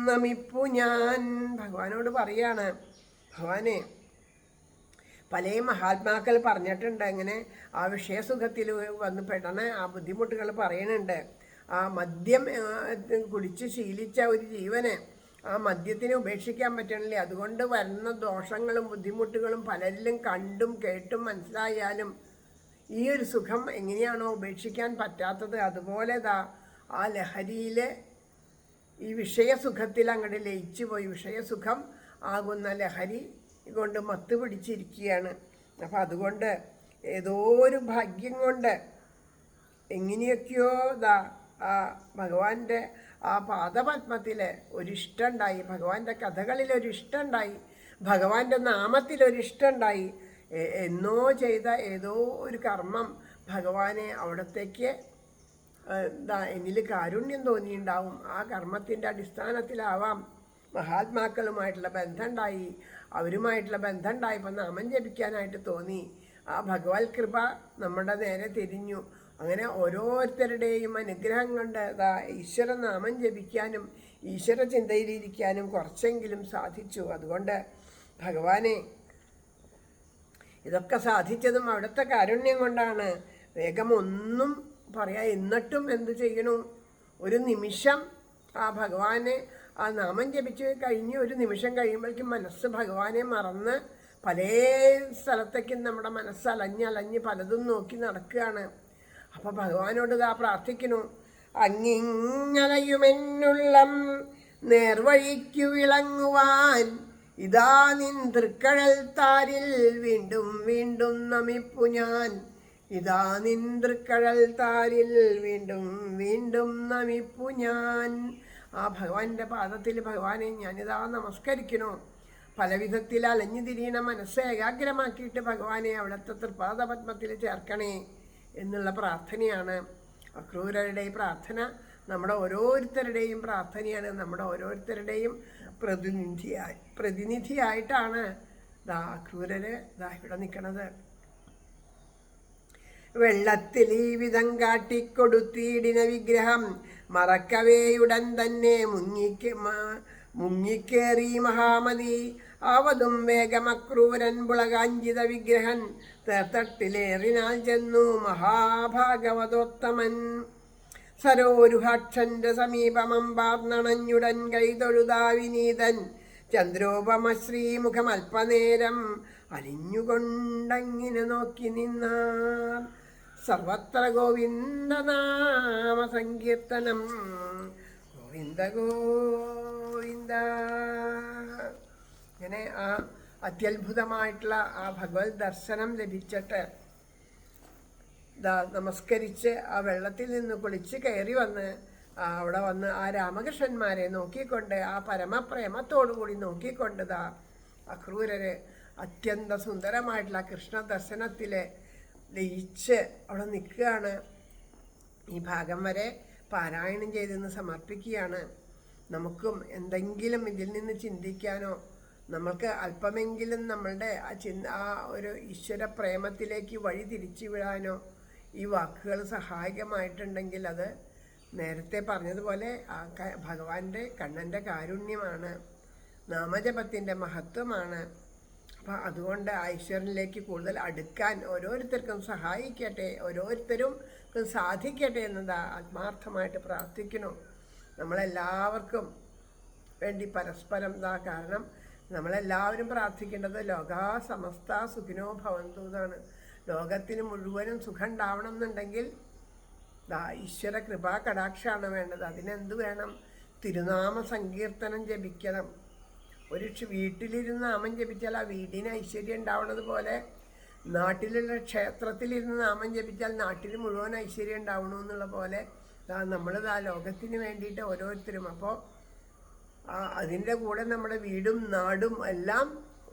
നമിപ്പു ഞാൻ. ഭഗവാനോട് പറയാണ്, ഭഗവാനെ പല മഹാത്മാക്കൾ പറഞ്ഞിട്ടുണ്ട് അങ്ങനെ ആ വിഷയസുഖത്തിൽ വന്ന് പെടണ ആ ബുദ്ധിമുട്ടുകൾ പറയുന്നുണ്ട്. ആ മദ്യം കുടിച്ച് ശീലിച്ച ഒരു ജീവനെ ആ മദ്യത്തിനെ ഉപേക്ഷിക്കാൻ പറ്റണില്ല. അതുകൊണ്ട് വരുന്ന ദോഷങ്ങളും ബുദ്ധിമുട്ടുകളും പലരിലും കണ്ടും കേട്ടും മനസ്സിലായാലും ഈ ഒരു സുഖം എങ്ങനെയാണോ ഉപേക്ഷിക്കാൻ പറ്റാത്തത്, അതുപോലെ ആ ലഹരിയിൽ ഈ വിഷയസുഖത്തിൽ അങ്ങോട്ട് ലയിച്ചു പോയി. വിഷയസുഖം ആകുന്ന ലഹരി കൊണ്ട് മത്ത് പിടിച്ചിരിക്കുകയാണ്. അപ്പം അതുകൊണ്ട് ഏതോ ഒരു ഭാഗ്യം കൊണ്ട് എങ്ങനെയൊക്കെയോ ആ ഭഗവാന്റെ ആ പാദപത്മത്തിൽ ഒരിഷ്ടമുണ്ടായി, ഭഗവാന്റെ കഥകളിൽ ഒരിഷ്ടമുണ്ടായി, ഭഗവാന്റെ നാമത്തിലൊരിഷ്ടമുണ്ടായി. എന്നോ ചെയ്ത ഏതോ ഒരു കർമ്മം ഭഗവാനെ അവിടത്തേക്ക് എന്നിൽ കാരുണ്യം തോന്നിയിട്ടുണ്ടാവും. ആ കർമ്മത്തിൻ്റെ അടിസ്ഥാനത്തിലാവാം മഹാത്മാക്കളുമായിട്ടുള്ള ബന്ധമുണ്ടായി. അവരുമായിട്ടുള്ള ബന്ധമുണ്ടായപ്പോൾ നാമം ജപിക്കാനായിട്ട് തോന്നി. ആ ഭഗവത് കൃപ നമ്മുടെ നേരെ തിരിഞ്ഞു. അങ്ങനെ ഓരോരുത്തരുടെയും അനുഗ്രഹം കൊണ്ട് ഈശ്വര നാമം ജപിക്കാനും ഈശ്വര ചിന്തയിലിരിക്കാനും കുറച്ചെങ്കിലും സാധിച്ചു. അതുകൊണ്ട് ഭഗവാനെ ഇതൊക്കെ സാധിച്ചതും അവിടുത്തെ കാരുണ്യം കൊണ്ടാണ്. വേഗം ഒന്നും പറയാ. എന്നിട്ടും എന്ത് ചെയ്യണു? ഒരു നിമിഷം ആ ഭഗവാനെ ആ നാമം ജപിച്ച് കഴിഞ്ഞ് ഒരു നിമിഷം കഴിയുമ്പോഴേക്കും മനസ്സ് ഭഗവാനെ മറന്ന് പല സ്ഥലത്തേക്കും നമ്മുടെ മനസ്സ് അലഞ്ഞ് പലതും നോക്കി നടക്കുകയാണ്. അപ്പം ഭഗവാനോട് പ്രാർത്ഥിക്കുന്നു, അങ്ങിങ്ങലയുമെന്നുള്ളം നേർവഴിക്കു വിളങ്ങുവാൻ ഇതാ നിൻ തൃക്കഴൽ താരിൽ വീണ്ടും വീണ്ടും നമിപ്പു ഞാൻ. ഇതാ നിന്തൃക്കഴൽ താരിൽ വീണ്ടും വീണ്ടും നമിപ്പു ഞാൻ. ആ ഭഗവാന്റെ പാദത്തിൽ ഭഗവാനെ ഞാനിതാ നമസ്കരിക്കണോ. പല വിധത്തിൽ അലഞ്ഞു തിരിയണ മനസ്സ് ഏകാഗ്രമാക്കിയിട്ട് ഭഗവാനെ അവിടുത്തെ തൃപാദപത്മത്തിൽ ചേർക്കണേ എന്നുള്ള പ്രാർത്ഥനയാണ്. അക്രൂരരുടെ പ്രാർത്ഥന നമ്മുടെ ഓരോരുത്തരുടെയും പ്രാർത്ഥനയാണ്. നമ്മുടെ ഓരോരുത്തരുടെയും പ്രതിനിധിയായിട്ടാണ് അക്രൂരര് ഇവിടെ നിൽക്കണത്. വെള്ളത്തിൽ ഈ വിധം കാട്ടിക്കൊടുത്തിടിന വിഗ്രഹം മറക്കവേയുടൻ തന്നെ മുങ്ങിക്കേറി മഹാമതി. ആവതും വേഗമക്രൂരൻ പുളകാഞ്ചിത വിഗ്രഹൻ തേർത്തട്ടിലേറിനാൽ ചെന്നു മഹാഭാഗവതോത്തമൻ. സരോരുഹാക്ഷന്റെ സമീപമമ്പാർന്നണഞ്ഞുടൻ കൈതൊഴുതാ വിനീതൻ. ചന്ദ്രോപമശ്രീമുഖം അല്പനേരം അലിഞ്ഞുകൊണ്ടങ്ങിനെ നോക്കി നിന്നാർ. സർവത്ര ഗോവിന്ദനാമ സങ്കീർത്തനം. ഗോവിന്ദ ഗോവിന്ദ. ഇങ്ങനെ ആ അത്യത്ഭുതമായിട്ടുള്ള ആ ഭഗവത് ദർശനം ലഭിച്ചിട്ട് നമസ്കരിച്ച് ആ വെള്ളത്തിൽ നിന്ന് കുളിച്ച് കയറി വന്ന് അവിടെ വന്ന് ആ രാമകൃഷ്ണന്മാരെ നോക്കിക്കൊണ്ട് ആ പരമപ്രേമത്തോടുകൂടി നോക്കിക്കൊണ്ട് അക്രൂരര് അത്യന്ത സുന്ദരമായിട്ടുള്ള കൃഷ്ണ ദർശനത്തിൽ ലയിച്ച് അവിടെ നിൽക്കുകയാണ്. ഈ ഭാഗം വരെ പാരായണം ചെയ്തെന്ന് സമർപ്പിക്കുകയാണ്. നമുക്കും എന്തെങ്കിലും ഇതിൽ നിന്ന് ചിന്തിക്കാനോ നമ്മൾക്ക് അല്പമെങ്കിലും നമ്മളുടെ ആ ഒരു ഈശ്വര പ്രേമത്തിലേക്ക് വഴി തിരിച്ചു വിടാനോ ഈ വാക്കുകൾ സഹായകമായിട്ടുണ്ടെങ്കിൽ അത് നേരത്തെ പറഞ്ഞതുപോലെ ആ ഭഗവാന്റെ കണ്ണൻ്റെ കാരുണ്യമാണ്, നാമജപത്തിൻ്റെ മഹത്വമാണ്. അപ്പം അതുകൊണ്ട് ഈശ്വരനിലേക്ക് കൂടുതൽ അടുക്കാൻ ഓരോരുത്തർക്കും സഹായിക്കട്ടെ, ഓരോരുത്തരും സാധിക്കട്ടെ എന്നത് ആത്മാർത്ഥമായിട്ട് പ്രാർത്ഥിക്കണം. നമ്മളെല്ലാവർക്കും വേണ്ടി പരസ്പരം കാരണം നമ്മളെല്ലാവരും പ്രാർത്ഥിക്കേണ്ടത് ലോകാ സമസ്ത സുഖിനോ ഭവന്തു എന്നാണ്. ലോകത്തിന് മുഴുവനും സുഖം ഉണ്ടാവണം എന്നുണ്ടെങ്കിൽ ഈശ്വര കൃപാ കടാക്ഷമാണ് വേണ്ടത്. അതിനെന്ത് വേണം? തിരുനാമ സങ്കീർത്തനം ജപിക്കണം. ഒരു വീട്ടിലിരുന്ന് നാമം ജപിച്ചാൽ ആ വീടിന് ഐശ്വര്യം ഉണ്ടാവുന്നത് പോലെ നാട്ടിലുള്ള ക്ഷേത്രത്തിലിരുന്ന് നാമം ജപിച്ചാൽ നാട്ടിൽ മുഴുവൻ ഐശ്വര്യം ഉണ്ടാവണമെന്നുള്ള പോലെ നമ്മൾ ലോകത്തിന് വേണ്ടിയിട്ട് ഓരോരുത്തരും. അപ്പോൾ അതിൻ്റെ കൂടെ നമ്മുടെ വീടും നാടും എല്ലാം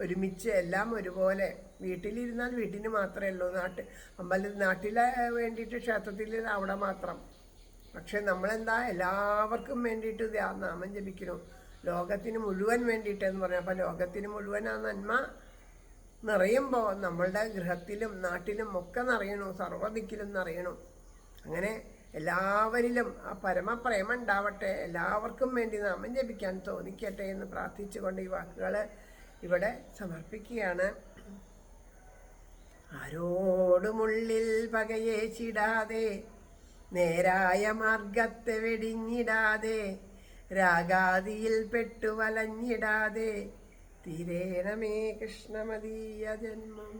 ഒരുമിച്ച് എല്ലാം ഒരുപോലെ. വീട്ടിലിരുന്നാൽ വീട്ടിന് മാത്രമേ ഉള്ളൂ, നാട്ടിലെ വേണ്ടിയിട്ട് ക്ഷേത്രത്തിൽ അവിടെ മാത്രം. പക്ഷെ നമ്മളെന്താ എല്ലാവർക്കും വേണ്ടിയിട്ട് നാമം ജപിക്കണം, ലോകത്തിന് മുഴുവൻ വേണ്ടിയിട്ടെന്ന് പറയാം. അപ്പം ലോകത്തിന് മുഴുവൻ ആ നന്മ നിറയുമ്പോൾ നമ്മളുടെ ഗൃഹത്തിലും നാട്ടിലും ഒക്കെ നിറയണു, സർവ്വദിക്കിലും നിറയണു. അങ്ങനെ എല്ലാവരിലും ആ പരമപ്രേമം ഉണ്ടാവട്ടെ, എല്ലാവർക്കും വേണ്ടി നാമം ജപിക്കാൻ തോന്നിക്കട്ടെ എന്ന് പ്രാർത്ഥിച്ചുകൊണ്ട് ഈ വാക്കുകൾ ഇവിടെ സമർപ്പിക്കുകയാണ്. ആരോടുമുള്ളിൽ പകയെ ചിടാതെ, നേരായ മാർഗത്തെ വെടിഞ്ഞിടാതെ, രാഗാദിയിൽ പെട്ടു വലഞ്ഞിടാതെ, തീരേണമേ കൃഷ്ണമദീയ ജന്മം.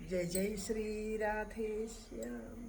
ജയ ജയ് ശ്രീ രാധേശ്യാം.